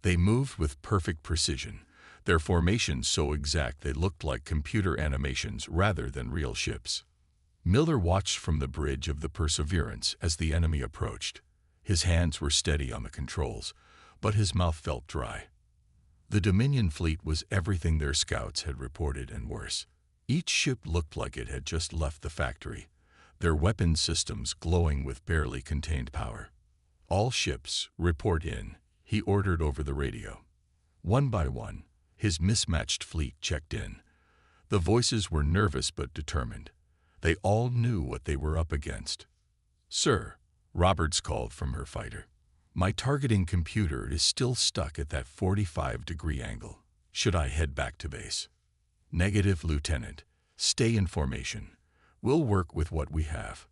They moved with perfect precision, their formations so exact they looked like computer animations rather than real ships. Miller watched from the bridge of the Perseverance as the enemy approached. His hands were steady on the controls, but his mouth felt dry. The Dominion fleet was everything their scouts had reported and worse. Each ship looked like it had just left the factory, their weapon systems glowing with barely contained power. All ships, report in, he ordered over the radio. One by one, his mismatched fleet checked in. The voices were nervous but determined. They all knew what they were up against. "Sir," Roberts called from her fighter, "my targeting computer is still stuck at that 45-degree angle. Should I head back to base?" "Negative, Lieutenant. Stay in formation. We'll work with what we have."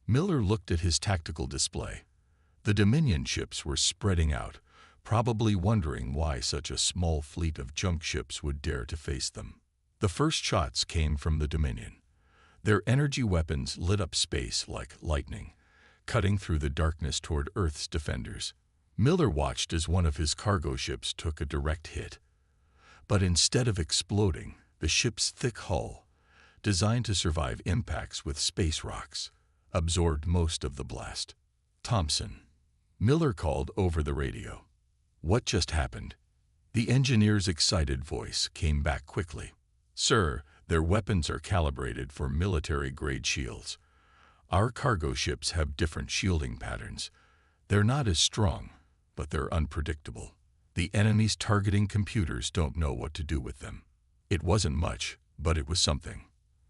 Miller looked at his tactical display. The Dominion ships were spreading out, probably wondering why such a small fleet of junk ships would dare to face them. The first shots came from the Dominion. Their energy weapons lit up space like lightning, cutting through the darkness toward Earth's defenders. Miller watched as one of his cargo ships took a direct hit. But instead of exploding, the ship's thick hull, designed to survive impacts with space rocks, absorbed most of the blast. "Thompson," Miller called over the radio. "What just happened?" The engineer's excited voice came back quickly. "Sir, their weapons are calibrated for military-grade shields. Our cargo ships have different shielding patterns. They're not as strong, but they're unpredictable. The enemy's targeting computers don't know what to do with them." It wasn't much, but it was something.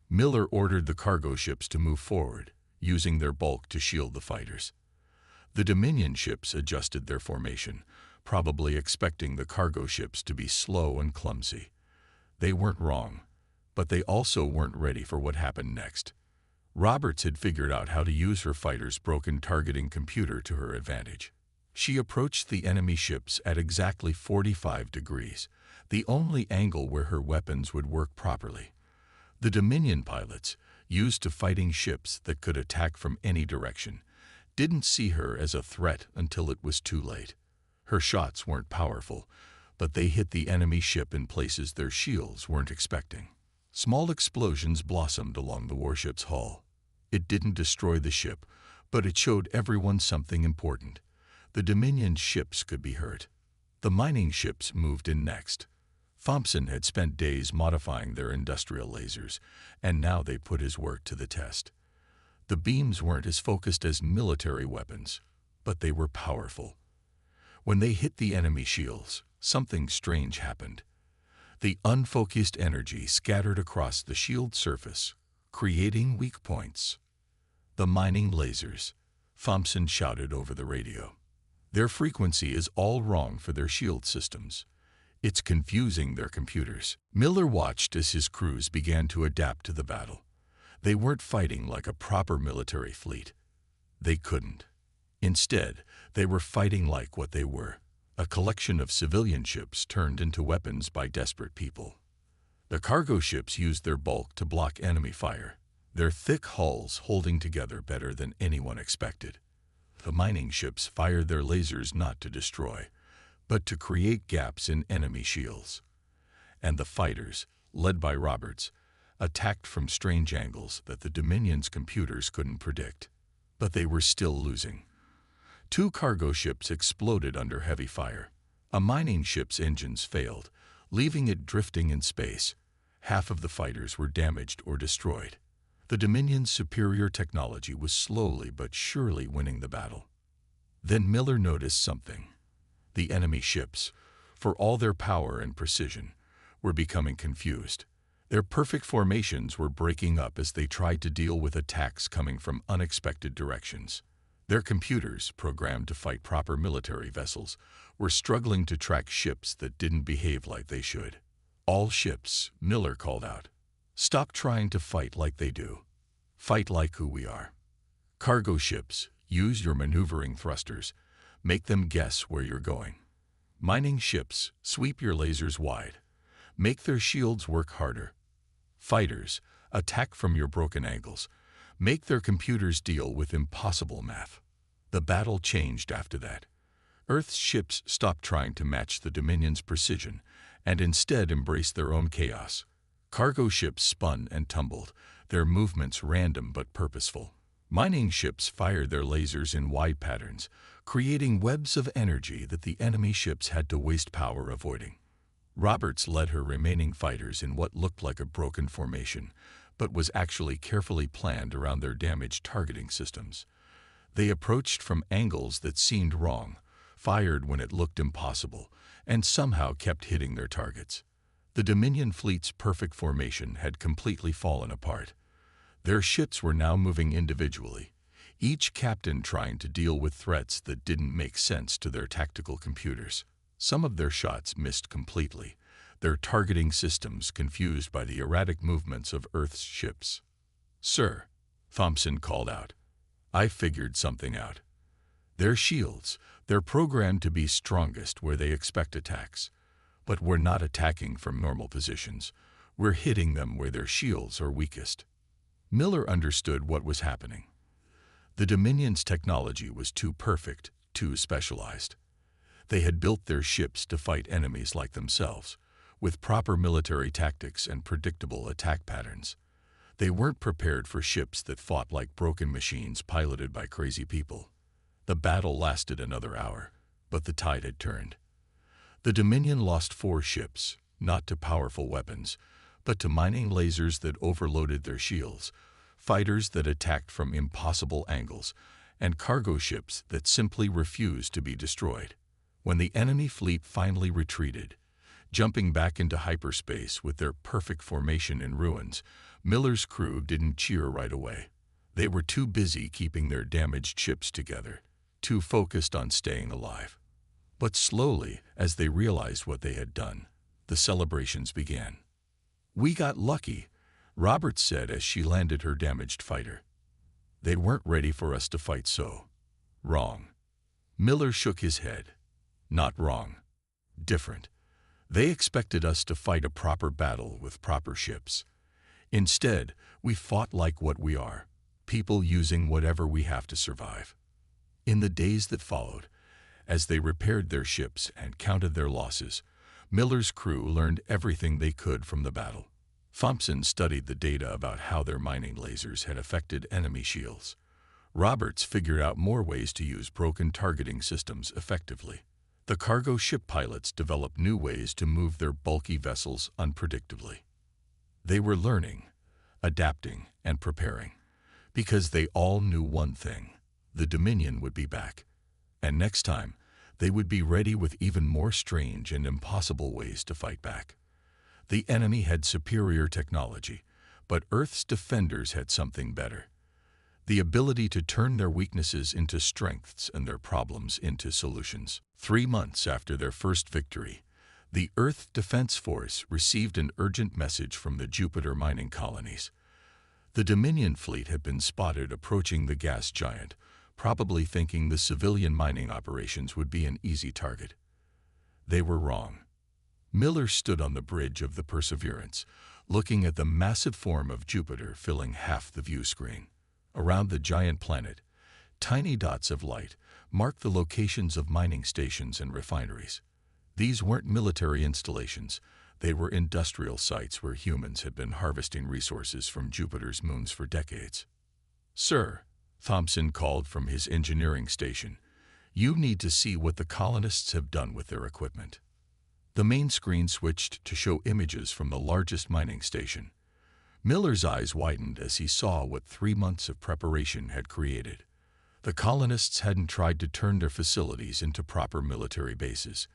Miller ordered the cargo ships to move forward, using their bulk to shield the fighters. The Dominion ships adjusted their formation, probably expecting the cargo ships to be slow and clumsy. They weren't wrong, but they also weren't ready for what happened next. Roberts had figured out how to use her fighter's broken targeting computer to her advantage. She approached the enemy ships at exactly 45 degrees, the only angle where her weapons would work properly. The Dominion pilots, used to fighting ships that could attack from any direction, didn't see her as a threat until it was too late. Her shots weren't powerful, but they hit the enemy ship in places their shields weren't expecting. Small explosions blossomed along the warship's hull. It didn't destroy the ship, but it showed everyone something important. The Dominion ships could be hurt. The mining ships moved in next. Thompson had spent days modifying their industrial lasers, and now they put his work to the test. The beams weren't as focused as military weapons, but they were powerful. When they hit the enemy shields, something strange happened. The unfocused energy scattered across the shield surface, creating weak points. "The mining lasers," Thompson shouted over the radio. "Their frequency is all wrong for their shield systems. It's confusing their computers. Miller watched as his crews began to adapt to the battle. They weren't fighting like a proper military fleet. They couldn't. Instead, they were fighting like what they were, a collection of civilian ships turned into weapons by desperate people. The cargo ships used their bulk to block enemy fire, their thick hulls holding together better than anyone expected. The mining ships fired their lasers not to destroy, but to create gaps in enemy shields. And the fighters, led by Roberts, attacked from strange angles that the Dominion's computers couldn't predict. But they were still losing. 2 cargo ships exploded under heavy fire. A mining ship's engines failed, leaving it drifting in space. Half of the fighters were damaged or destroyed. The Dominion's superior technology was slowly but surely winning the battle. Then Miller noticed something. The enemy ships, for all their power and precision, were becoming confused. Their perfect formations were breaking up as they tried to deal with attacks coming from unexpected directions. Their computers, programmed to fight proper military vessels, were struggling to track ships that didn't behave like they should. All ships, Miller called out. Stop trying to fight like they do. Fight like who we are. Cargo ships, use your maneuvering thrusters. Make them guess where you're going. Mining ships, sweep your lasers wide. Make their shields work harder. Fighters, attack from your broken angles. Make their computers deal with impossible math. The battle changed after that. Earth's ships stopped trying to match the Dominion's precision and instead embraced their own chaos. Cargo ships spun and tumbled, their movements random but purposeful. Mining ships fired their lasers in wide patterns, creating webs of energy that the enemy ships had to waste power avoiding. Roberts led her remaining fighters in what looked like a broken formation, but was actually carefully planned around their damaged targeting systems. They approached from angles that seemed wrong, fired when it looked impossible, and somehow kept hitting their targets. The Dominion fleet's perfect formation had completely fallen apart. Their ships were now moving individually, each captain trying to deal with threats that didn't make sense to their tactical computers. Some of their shots missed completely, their targeting systems confused by the erratic movements of Earth's ships. "Sir," Thompson called out, "I figured something out. Their shields, they're programmed to be strongest where they expect attacks. But we're not attacking from normal positions. We're hitting them where their shields are weakest." Miller understood what was happening. The Dominion's technology was too perfect, too specialized. They had built their ships to fight enemies like themselves, with proper military tactics and predictable attack patterns. They weren't prepared for ships that fought like broken machines piloted by crazy people. The battle lasted another hour, but the tide had turned. The Dominion lost 4 ships, not to powerful weapons, but to mining lasers that overloaded their shields, fighters that attacked from impossible angles, and cargo ships that simply refused to be destroyed. When the enemy fleet finally retreated, jumping back into hyperspace with their perfect formation in ruins, Miller's crew didn't cheer right away. They were too busy keeping their damaged ships together, too focused on staying alive. But slowly, as they realized what they had done, the celebrations began. "We got lucky," Roberts said as she landed her damaged fighter. "They weren't ready for us to fight so." "Wrong." Miller shook his head. "Not wrong. Different. They expected us to fight a proper battle with proper ships. Instead, we fought like what we are, people using whatever we have to survive." In the days that followed, as they repaired their ships and counted their losses, Miller's crew learned everything they could from the battle. Thompson studied the data about how their mining lasers had affected enemy shields. Roberts figured out more ways to use broken targeting systems effectively. The cargo ship pilots developed new ways to move their bulky vessels unpredictably. They were learning, adapting, and preparing, because they all knew one thing: the Dominion would be back. And next time, they would be ready with even more strange and impossible ways to fight back. The enemy had superior technology, but Earth's defenders had something better: the ability to turn their weaknesses into strengths and their problems into solutions. 3 months after their first victory, The Earth Defense Force received an urgent message from the Jupiter mining colonies. The Dominion fleet had been spotted approaching the gas giant, probably thinking the civilian mining operations would be an easy target. They were wrong. Miller stood on the bridge of the Perseverance, looking at the massive form of Jupiter filling half the view screen. Around the giant planet, tiny dots of light marked the locations of mining stations and refineries. These weren't military installations. They were industrial sites where humans had been harvesting resources from Jupiter's moons for decades. "Sir," Thompson called from his engineering station, "you need to see what the colonists have done with their equipment." The main screen switched to show images from the largest mining station. Miller's eyes widened as he saw what 3 months of preparation had created. The colonists hadn't tried to turn their facilities into proper military bases.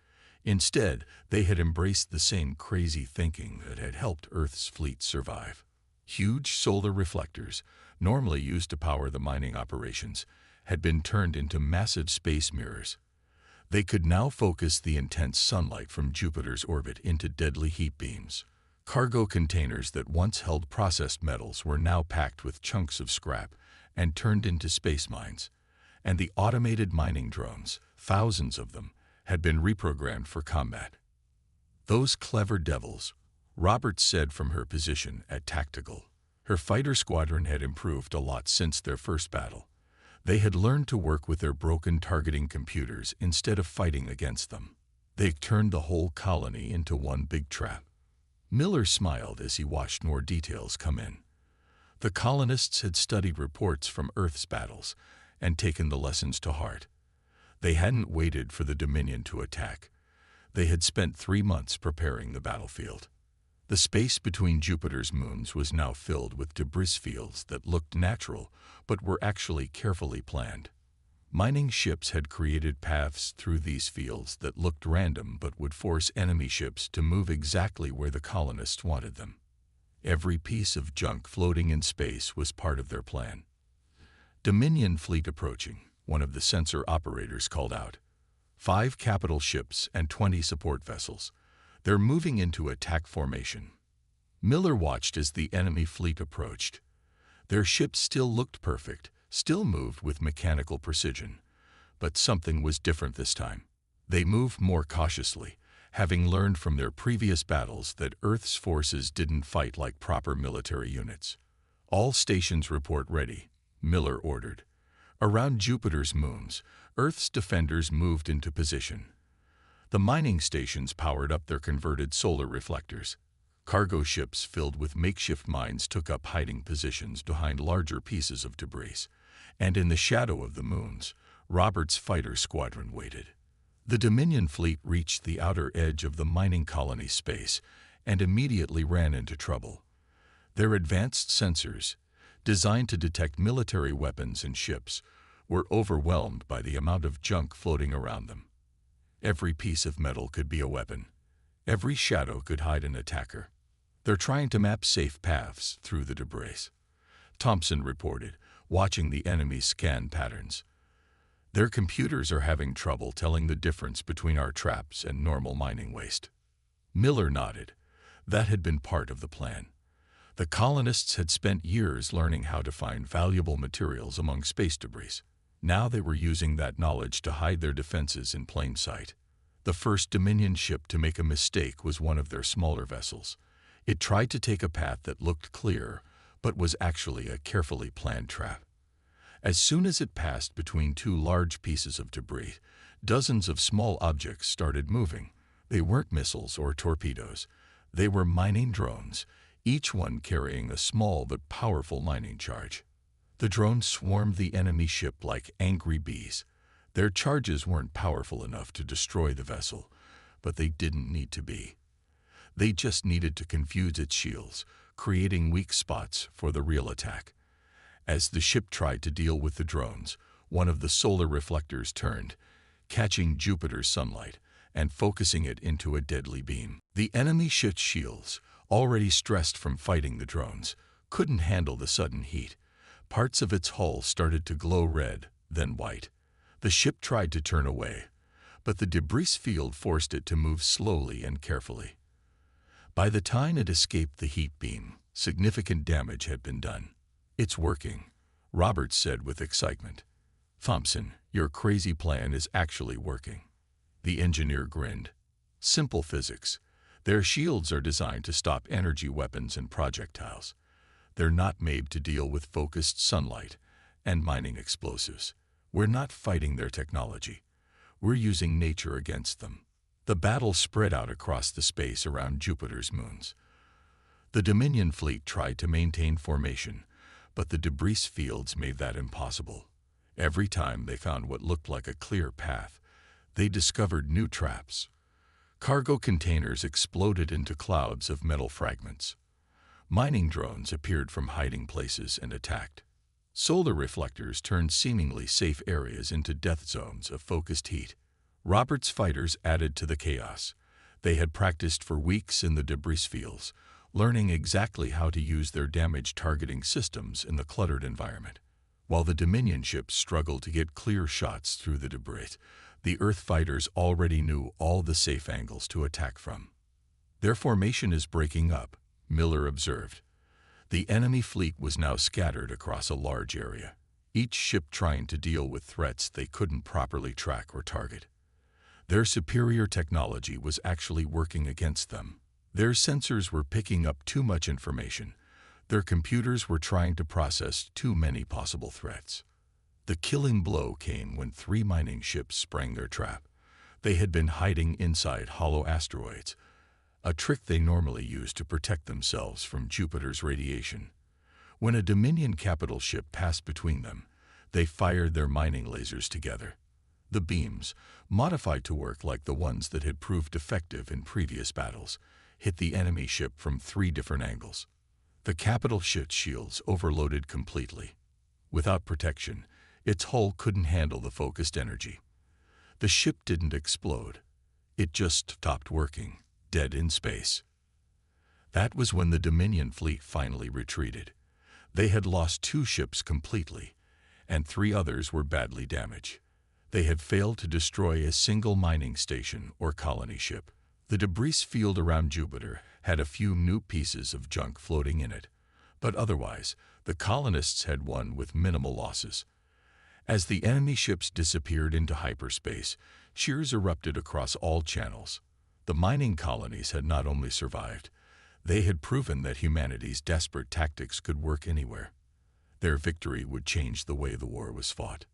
Instead, they had embraced the same crazy thinking that had helped Earth's fleet survive. Huge solar reflectors, normally used to power the mining operations, had been turned into massive space mirrors. They could now focus the intense sunlight from Jupiter's orbit into deadly heat beams. Cargo containers that once held processed metals were now packed with chunks of scrap and turned into space mines. And the automated mining drones, thousands of them, had been reprogrammed for combat. "Those clever devils," Roberts said from her position at Tactical. Her fighter squadron had improved a lot since their first battle. They had learned to work with their broken targeting computers instead of fighting against them. They turned the whole colony into one big trap. Miller smiled as he watched more details come in. The colonists had studied reports from Earth's battles and taken the lessons to heart. They hadn't waited for the Dominion to attack. They had spent 3 months preparing the battlefield. The space between Jupiter's moons was now filled with debris fields that looked natural but were actually carefully planned. Mining ships had created paths through these fields that looked random but would force enemy ships to move exactly where the colonists wanted them. Every piece of junk floating in space was part of their plan. "Dominion fleet approaching," one of the sensor operators called out. 5 capital ships and 20 support vessels. They're moving into attack formation. Miller watched as the enemy fleet approached. Their ships still looked perfect, still moved with mechanical precision. But something was different this time. They moved more cautiously, having learned from their previous battles that Earth's forces didn't fight like proper military units. "All stations report ready," Miller ordered. Around Jupiter's moons, Earth's defenders moved into position. The mining stations powered up their converted solar reflectors. Cargo ships filled with makeshift mines took up hiding positions behind larger pieces of debris. And in the shadow of the moons, Roberts' fighter squadron waited. The Dominion fleet reached the outer edge of the mining colony space and immediately ran into trouble. Their advanced sensors, designed to detect military weapons and ships, were overwhelmed by the amount of junk floating around them. Every piece of metal could be a weapon. Every shadow could hide an attacker. "They're trying to map safe paths through the debris," Thompson reported, watching the enemy scan patterns. "Their computers are having trouble telling the difference between our traps and normal mining waste." Miller nodded. That had been part of the plan. The colonists had spent years learning how to find valuable materials among space debris. Now they were using that knowledge to hide their defenses in plain sight. The first Dominion ship to make a mistake was one of their smaller vessels. It tried to take a path that looked clear, but was actually a carefully planned trap. As soon as it passed between 2 large pieces of debris, dozens of small objects started moving. They weren't missiles or torpedoes. They were mining drones, each one carrying a small but powerful mining charge. The drones swarmed the enemy ship like angry bees. Their charges weren't powerful enough to destroy the vessel, but they didn't need to be. They just needed to confuse its shields, creating weak spots for the real attack. As the ship tried to deal with the drones, one of the solar reflectors turned, catching Jupiter's sunlight and focusing it into a deadly beam. The enemy ship's shields, already stressed from fighting the drones, couldn't handle the sudden heat. Parts of its hull started to glow red, then white. The ship tried to turn away, but the debris field forced it to move slowly and carefully. By the time it escaped the heat beam, significant damage had been done. "It's working," Roberts said with excitement. "Thompson, your crazy plan is actually working." The engineer grinned. "Simple physics. Their shields are designed to stop energy weapons and projectiles. They're not made to deal with focused sunlight and mining explosives. We're not fighting their technology. We're using nature against them." The battle spread out across the space around Jupiter's moons. The Dominion fleet tried to maintain formation, but the debris fields made that impossible. Every time they found what looked like a clear path, they discovered new traps. Cargo containers exploded into clouds of metal fragments. Mining drones appeared from hiding places and attacked. Solar reflectors turned seemingly safe areas into death zones of focused heat. Roberts' fighters added to the chaos. They had practiced for weeks in the debris fields, learning exactly how to use their damage targeting systems in the cluttered environment. While the Dominion ships struggled to get clear shots through the debris, the Earth fighters already knew all the safe angles to attack from. "Their formation is breaking up," Miller observed. The enemy fleet was now scattered across a large area, each ship trying to deal with threats they couldn't properly track or target. Their superior technology was actually working against them. Their sensors were picking up too much information. Their computers were trying to process too many possible threats. The killing blow came when 3 mining ships sprang their trap. They had been hiding inside hollow asteroids, a trick they normally use to protect themselves from Jupiter's radiation. When a Dominion capital ship passed between them, they fired their mining lasers together. The beams, modified to work like the ones that had proved effective in previous battles, hit the enemy ship from 3 different angles. The capital ship's shields overloaded completely. Without protection, its hull couldn't handle the focused energy. The ship didn't explode. It just stopped working, dead in space. That was when the Dominion fleet finally retreated. They had lost 2 ships completely, and 3 others were badly damaged. They had failed to destroy a single mining station or colony ship. The debris field around Jupiter had a few new pieces of junk floating in it, but otherwise, the colonists had won with minimal losses. As the enemy ships disappeared into hyperspace, shears erupted across all channels. The mining colonies had not only survived, they had proven that humanity's desperate tactics could work anywhere. Their victory would change the way the war was fought.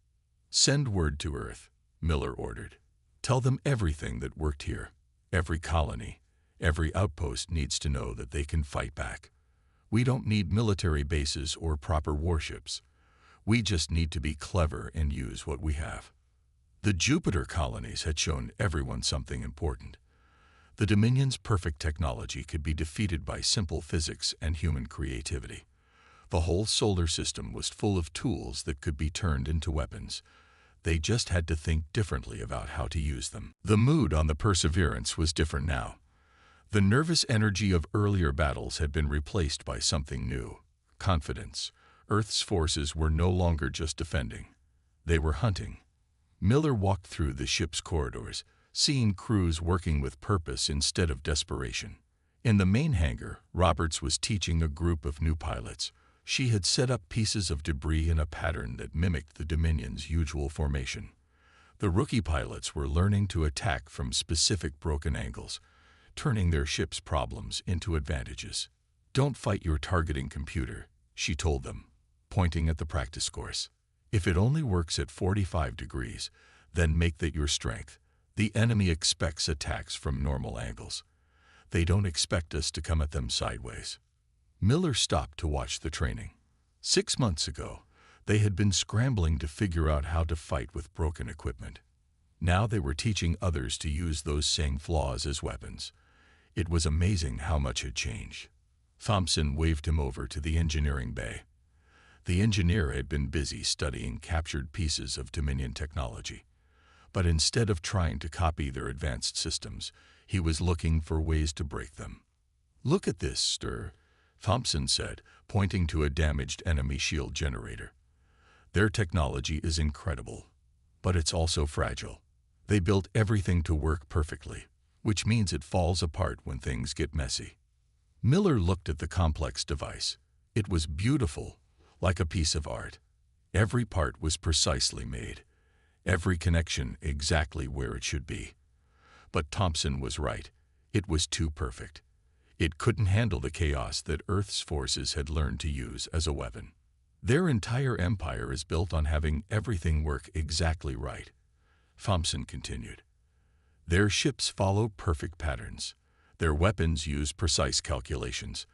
"Send word to Earth," Miller ordered. "Tell them everything that worked here. Every colony, every outpost needs to know that they can fight back. We don't need military bases or proper warships. We just need to be clever and use what we have." The Jupiter colonies had shown everyone something important. The Dominion's perfect technology could be defeated by simple physics and human creativity. The whole solar system was full of tools that could be turned into weapons. They just had to think differently about how to use them. The mood on the Perseverance was different now. The nervous energy of earlier battles had been replaced by something new: confidence. Earth's forces were no longer just defending. They were hunting. Miller walked through the ship's corridors, seeing crews working with purpose instead of desperation. In the main hangar, Roberts was teaching a group of new pilots. She had set up pieces of debris in a pattern that mimicked the Dominion's usual formation. The rookie pilots were learning to attack from specific broken angles, turning their ship's problems into advantages. "Don't fight your targeting computer," she told them, pointing at the practice course. "If it only works at 45 degrees, then make that your strength. The enemy expects attacks from normal angles. They don't expect us to come at them sideways." Miller stopped to watch the training. 6 months ago, they had been scrambling to figure out how to fight with broken equipment. Now they were teaching others to use those same flaws as weapons. It was amazing how much had changed. Thompson waved him over to the engineering bay. The engineer had been busy studying captured pieces of Dominion technology. But instead of trying to copy their advanced systems, he was looking for ways to break them. "Look at this, Stir," Thompson said, pointing to a damaged enemy shield generator. "Their technology is incredible, but it's also fragile. They built everything to work perfectly, which means it falls apart when things get messy. Miller looked at the complex device. It was beautiful, like a piece of art. Every part was precisely made, every connection exactly where it should be. But Thompson was right. It was too perfect. It couldn't handle the chaos that Earth's forces had learned to use as a weapon. Their entire empire is built on having everything work exactly right. Thompson continued. Their ships follow perfect patterns. Their weapons use precise calculations.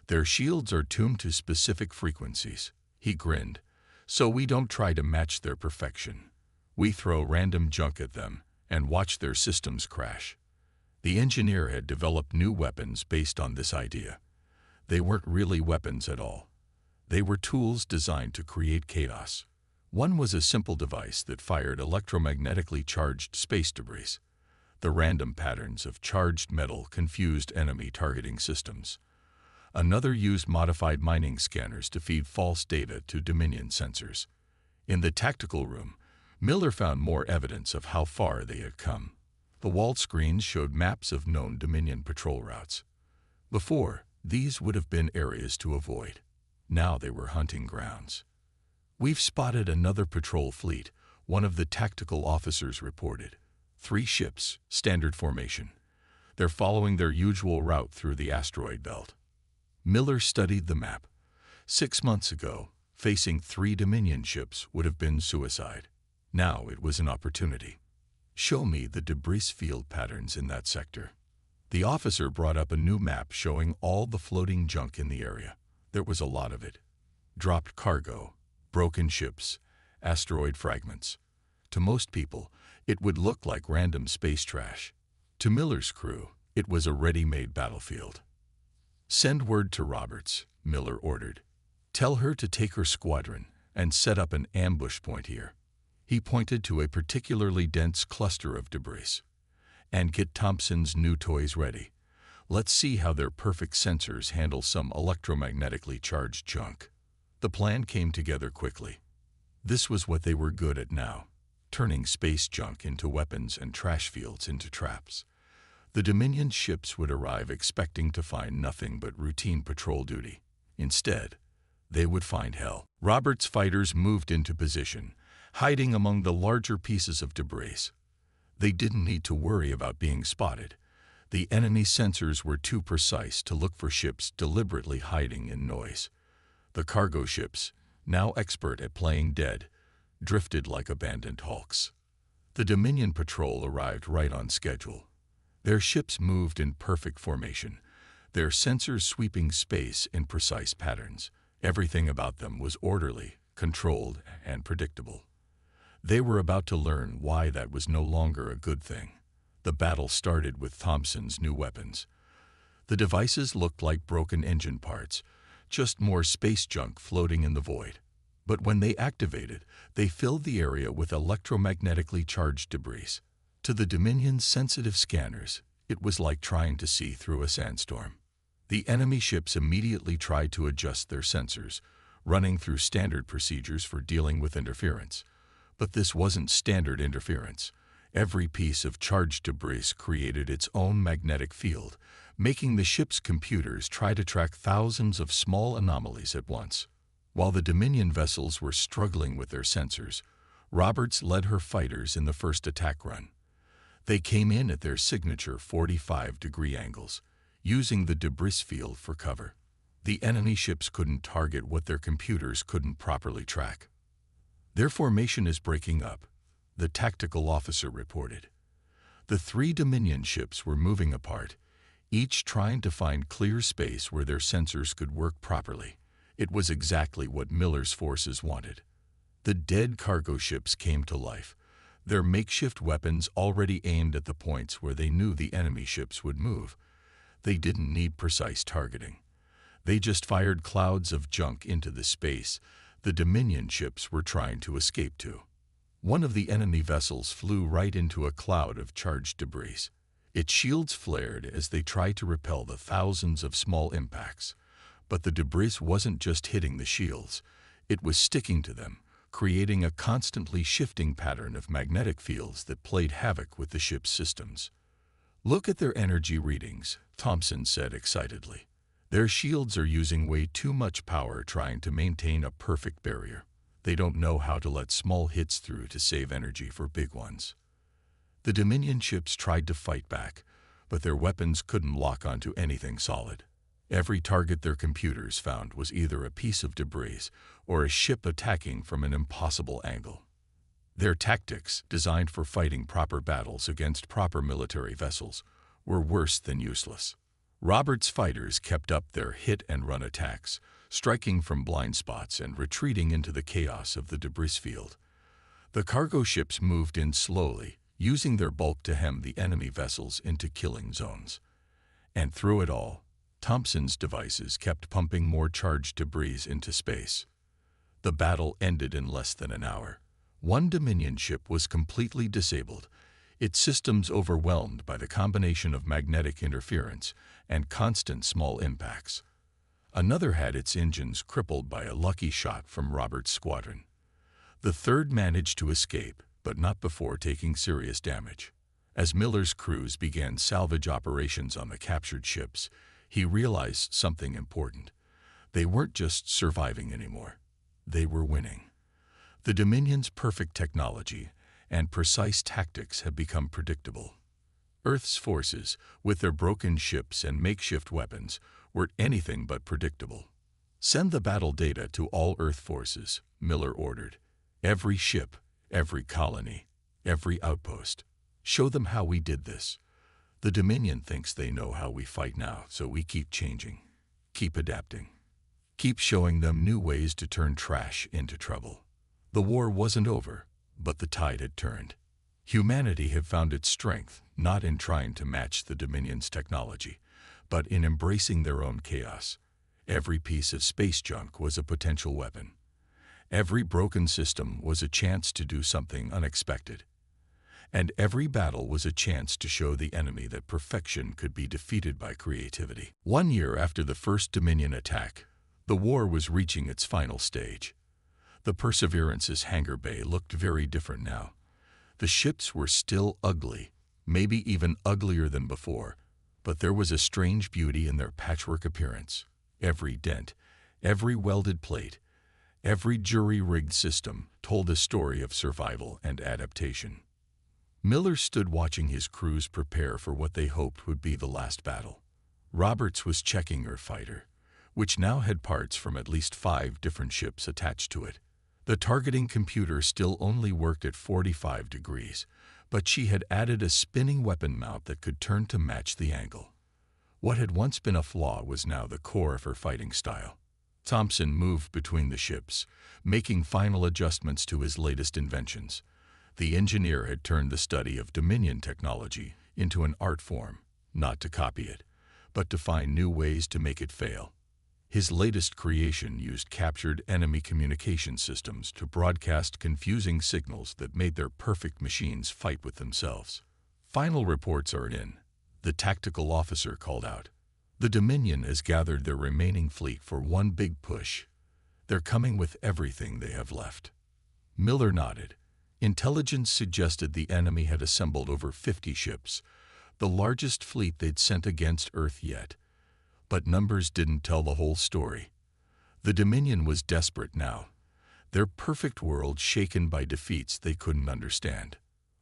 Their shields are tuned to specific frequencies. He grinned. So we don't try to match their perfection. We throw random junk at them and watch their systems crash. The engineer had developed new weapons based on this idea. They weren't really weapons at all. They were tools designed to create chaos. One was a simple device that fired electromagnetically charged space debris. The random patterns of charged metal confused enemy targeting systems. Another used modified mining scanners to feed false data to Dominion sensors. In the tactical room, Miller found more evidence of how far they had come. The walled screens showed maps of known Dominion patrol routes. Before, these would have been areas to avoid. Now they were hunting grounds. We've spotted another patrol fleet, one of the tactical officers reported. 3 ships, standard formation. They're following their usual route through the asteroid belt. Miller studied the map. 6 months ago, facing 3 Dominion ships would have been suicide. Now it was an opportunity. Show me the debris field patterns in that sector. The officer brought up a new map showing all the floating junk in the area. There was a lot of it. Dropped cargo, broken ships, asteroid fragments. To most people, it would look like random space trash. To Miller's crew, it was a ready-made battlefield. Send word to Roberts, Miller ordered. Tell her to take her squadron and set up an ambush point here. He pointed to a particularly dense cluster of debris. And get Thompson's new toys ready. Let's see how their perfect sensors handle some electromagnetically charged junk. The plan came together quickly. This was what they were good at now, turning space junk into weapons and trash fields into traps. The Dominion ships would arrive expecting to find nothing but routine patrol duty. Instead, they would find hell. Roberts' fighters moved into position, hiding among the larger pieces of debris. They didn't need to worry about being spotted. The enemy sensors were too precise to look for ships deliberately hiding in noise. The cargo ships, now expert at playing dead, drifted like abandoned hulks. The Dominion patrol arrived right on schedule. Their ships moved in perfect formation, their sensors sweeping space in precise patterns. Everything about them was orderly, controlled, and predictable. They were about to learn why that was no longer a good thing. The battle started with Thompson's new weapons. The devices looked like broken engine parts, just more space junk floating in the void. But when they activated, they filled the area with electromagnetically charged debris. To the Dominion's sensitive scanners, it was like trying to see through a sandstorm. The enemy ships immediately tried to adjust their sensors, running through standard procedures for dealing with interference. But this wasn't standard interference. Every piece of charged debris created its own magnetic field, making the ship's computers try to track thousands of small anomalies at once. While the Dominion vessels were struggling with their sensors, Roberts led her fighters in the first attack run. They came in at their signature 45-degree angles, using the debris field for cover. The enemy ships couldn't target what their computers couldn't properly track. Their formation is breaking up, the tactical officer reported. The 3 Dominion ships were moving apart, each trying to find clear space where their sensors could work properly. It was exactly what Miller's forces wanted. The dead cargo ships came to life, their makeshift weapons already aimed at the points where they knew the enemy ships would move. They didn't need precise targeting. They just fired clouds of junk into the space the Dominion ships were trying to escape to. One of the enemy vessels flew right into a cloud of charged debris. Its shields flared as they tried to repel the thousands of small impacts. But the debris wasn't just hitting the shields. It was sticking to them, creating a constantly shifting pattern of magnetic fields that played havoc with the ship's systems. "Look at their energy readings," Thompson said excitedly. "Their shields are using way too much power trying to maintain a perfect barrier. They don't know how to let small hits through to save energy for big ones." The Dominion ships tried to fight back, but their weapons couldn't lock onto anything solid. Every target their computers found was either a piece of debris or a ship attacking from an impossible angle. Their tactics, designed for fighting proper battles against proper military vessels, were worse than useless. Robert's fighters kept up their hit-and-run attacks, striking from blind spots and retreating into the chaos of the debris field. The cargo ships moved in slowly, using their bulk to hem the enemy vessels into killing zones. And through it all, Thompson's devices kept pumping more charged debris into space. The battle ended in less than an hour. One Dominion ship was completely disabled, its systems overwhelmed by the combination of magnetic interference and constant small impacts. Another had its engines crippled by a lucky shot from Robert's squadron. The third managed to escape, but not before taking serious damage. As Miller's crews began salvage operations on the captured ships, he realized something important. They weren't just surviving anymore. They were winning. The Dominion's perfect technology and precise tactics had become predictable. Earth's forces, with their broken ships and makeshift weapons, were anything but predictable. "Send the battle data to all Earth forces," Miller ordered. "Every ship, every colony, every outpost. Show them how we did this. The Dominion thinks they know how we fight now, so we keep changing, keep adapting, keep showing them new ways to turn trash into trouble." The war wasn't over, but the tide had turned. Humanity had found its strength not in trying to match the Dominion's technology, but in embracing their own chaos. Every piece of space junk was a potential weapon. Every broken system was a chance to do something unexpected. And every battle was a chance to show the enemy that perfection could be defeated by creativity. 1 year after the first Dominion attack, the war was reaching its final stage. The Perseverance's hangar bay looked very different now. The ships were still ugly, maybe even uglier than before, but there was a strange beauty in their patchwork appearance. Every dent, every welded plate, every jury-rigged system told a story of survival and adaptation. Miller stood watching his crews prepare for what they hoped would be the last battle. Roberts was checking her fighter, which now had parts from at least 5 different ships attached to it. The targeting computer still only worked at 45 degrees, but she had added a spinning weapon mount that could turn to match the angle. What had once been a flaw was now the core of her fighting style. Thompson moved between the ships, making final adjustments to his latest inventions. The engineer had turned the study of Dominion technology into an art form, not to copy it, but to find new ways to make it fail. His latest creation used captured enemy communication systems to broadcast confusing signals that made their perfect machines fight with themselves. "Final reports are in," the tactical officer called out. "The Dominion has gathered their remaining fleet for one big push. They're coming with everything they have left." Miller nodded. Intelligence suggested the enemy had assembled over 50 ships, the largest fleet they'd sent against Earth yet. But numbers didn't tell the whole story. The Dominion was desperate now, their perfect world shaken by defeats they couldn't understand.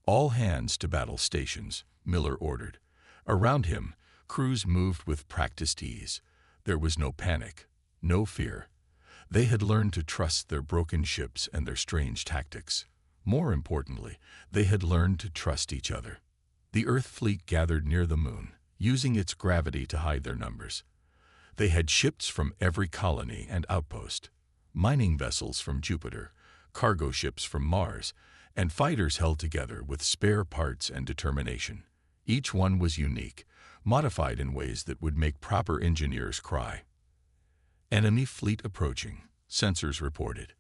"All hands to battle stations," Miller ordered. Around him, crews moved with practiced ease. There was no panic, no fear. They had learned to trust their broken ships and their strange tactics. More importantly, they had learned to trust each other. The Earth fleet gathered near the moon, using its gravity to hide their numbers. They had ships from every colony and outpost, mining vessels from Jupiter, cargo ships from Mars, and fighters held together with spare parts and determination. Each one was unique, modified in ways that would make proper engineers cry. "Enemy fleet approaching," sensors reported.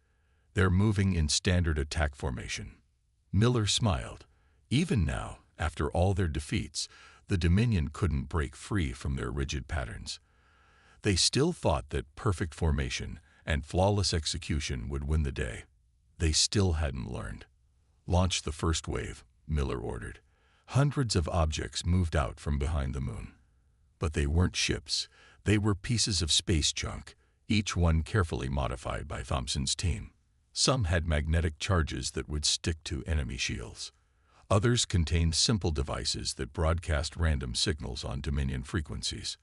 "They're moving in standard attack formation." Miller smiled. Even now, after all their defeats, the Dominion couldn't break free from their rigid patterns. They still thought that perfect formation and flawless execution would win the day. They still hadn't learned. "Launch the first wave," Miller ordered. Hundreds of objects moved out from behind the moon. But they weren't ships. They were pieces of space junk, each one carefully modified by Thompson's team. Some had magnetic charges that would stick to enemy shields. Others contained simple devices that broadcast random signals on Dominion frequencies.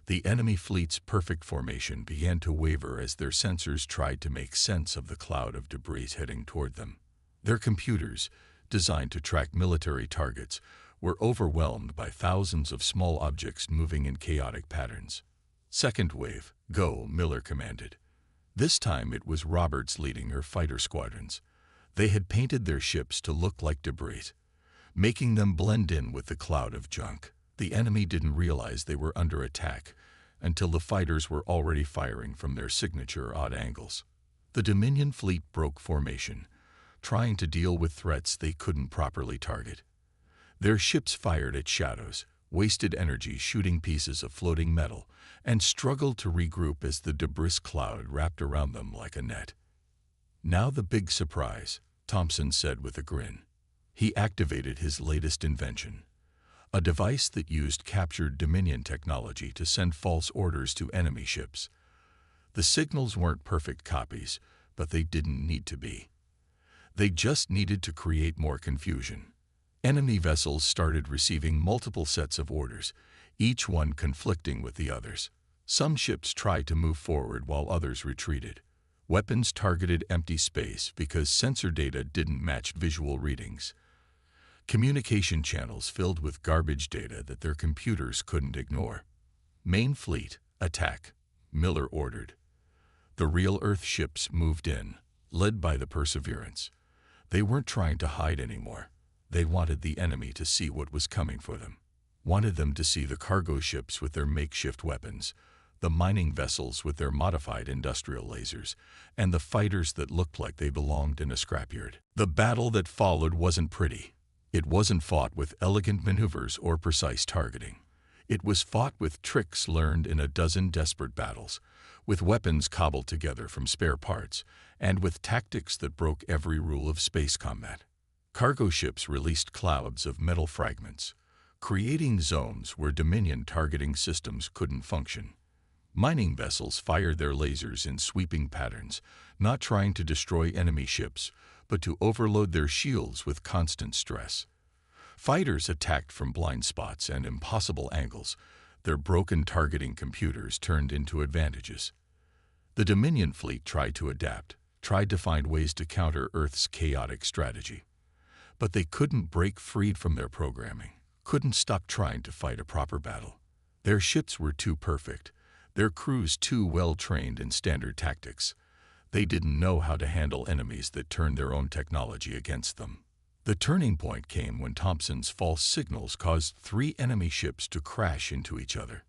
The enemy fleet's perfect formation began to waver as their sensors tried to make sense of the cloud of debris heading toward them. Their computers, designed to track military targets, were overwhelmed by thousands of small objects moving in chaotic patterns. "Second wave, go," Miller commanded. This time it was Roberts leading her fighter squadrons. They had painted their ships to look like debris, making them blend in with the cloud of junk. The enemy didn't realize they were under attack until the fighters were already firing from their signature odd angles. The Dominion fleet broke formation, trying to deal with threats they couldn't properly target. Their ships fired at shadows, wasted energy shooting pieces of floating metal, and struggled to regroup as the debris cloud wrapped around them like a net. "Now the big surprise," Thompson said with a grin. He activated his latest invention, a device that used captured Dominion technology to send false orders to enemy ships. The signals weren't perfect copies, but they didn't need to be. They just needed to create more confusion. Enemy vessels started receiving multiple sets of orders, each one conflicting with the others. Some ships tried to move forward while others retreated. Weapons targeted empty space because sensor data didn't match visual readings. Communication channels filled with garbage data that their computers couldn't ignore. "Main fleet, attack," Miller ordered. The real Earth ships moved in, led by the Perseverance. They weren't trying to hide anymore. They wanted the enemy to see what was coming for them. Wanted them to see the cargo ships with their makeshift weapons, the mining vessels with their modified industrial lasers, and the fighters that looked like they belonged in a scrapyard. The battle that followed wasn't pretty. It wasn't fought with elegant maneuvers or precise targeting. It was fought with tricks learned in a dozen desperate battles, with weapons cobbled together from spare parts, and with tactics that broke every rule of space combat. Cargo ships released clouds of metal fragments, creating zones where Dominion targeting systems couldn't function. Mining vessels fired their lasers in sweeping patterns, not trying to destroy enemy ships, but to overload their shields with constant stress. Fighters attacked from blind spots and impossible angles, their broken targeting computers turned into advantages. The Dominion fleet tried to adapt, tried to find ways to counter Earth's chaotic strategy. But they couldn't break free from their programming, couldn't stop trying to fight a proper battle. Their ships were too perfect, their crews too well-trained in standard tactics. They didn't know how to handle enemies that turned their own technology against them. The turning point came when Thompson's false signals caused 3 enemy ships to crash into each other.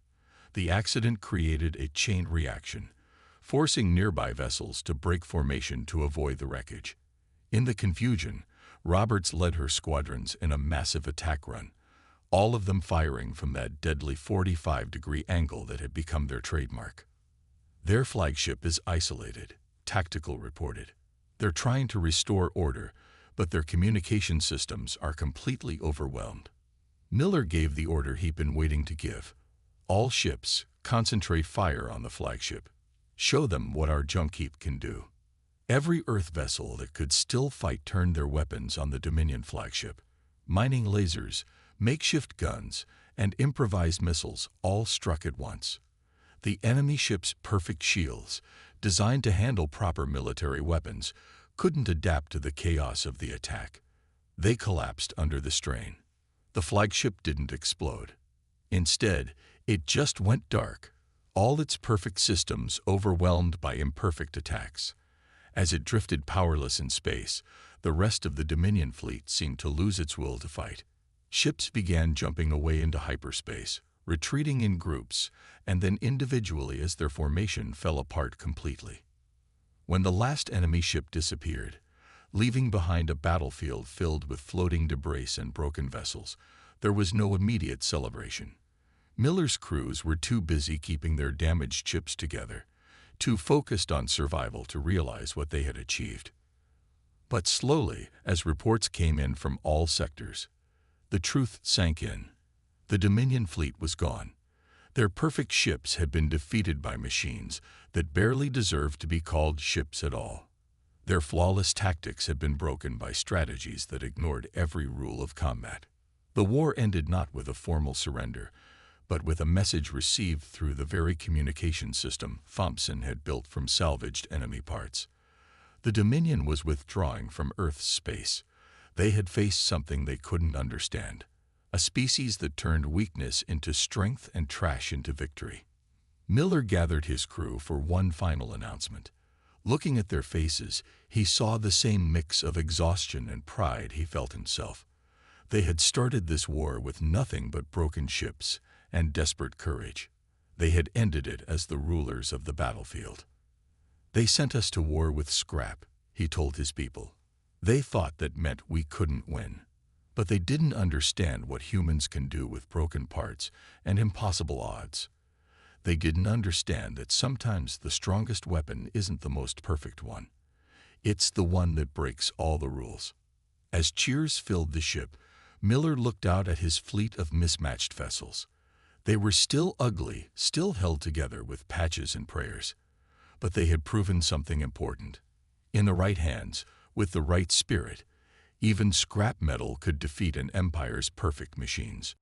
The accident created a chain reaction, forcing nearby vessels to break formation to avoid the wreckage. In the confusion, Roberts led her squadrons in a massive attack run, all of them firing from that deadly 45-degree angle that had become their trademark. "Their flagship is isolated," Tactical reported. "They're trying to restore order, but their communication systems are completely overwhelmed." Miller gave the order he'd been waiting to give. "All ships, concentrate fire on the flagship. Show them what our junk heap can do." Every Earth vessel that could still fight turned their weapons on the Dominion flagship. Mining lasers, makeshift guns, and improvised missiles all struck at once. The enemy ship's perfect shields, designed to handle proper military weapons, couldn't adapt to the chaos of the attack. They collapsed under the strain. The flagship didn't explode. Instead, it just went dark, all its perfect systems overwhelmed by imperfect attacks. As it drifted powerless in space, the rest of the Dominion fleet seemed to lose its will to fight. Ships began jumping away into hyperspace, retreating in groups, and then individually as their formation fell apart completely. When the last enemy ship disappeared, leaving behind a battlefield filled with floating debris and broken vessels, there was no immediate celebration. Miller's crews were too busy keeping their damaged ships together, too focused on survival to realize what they had achieved. But slowly, as reports came in from all sectors, the truth sank in. The Dominion fleet was gone. Their perfect ships had been defeated by machines that barely deserved to be called ships at all. Their flawless tactics had been broken by strategies that ignored every rule of combat. The war ended not with a formal surrender, but with a message received through the very communication system Thompson had built from salvaged enemy parts. The Dominion was withdrawing from Earth's space. They had faced something they couldn't understand, a species that turned weakness into strength and trash into victory. Miller gathered his crew for one final announcement. Looking at their faces, he saw the same mix of exhaustion and pride he felt himself. They had started this war with nothing but broken ships and desperate courage. They had ended it as the rulers of the battlefield. "They sent us to war with scrap," he told his people. "They thought that meant we couldn't win. But they didn't understand what humans can do with broken parts and impossible odds. They didn't understand that sometimes the strongest weapon isn't the most perfect one. It's the one that breaks all the rules." As cheers filled the ship, Miller looked out at his fleet of mismatched vessels. They were still ugly, still held together with patches and prayers. But they had proven something important. In the right hands, with the right spirit, even scrap metal could defeat an empire's perfect machines.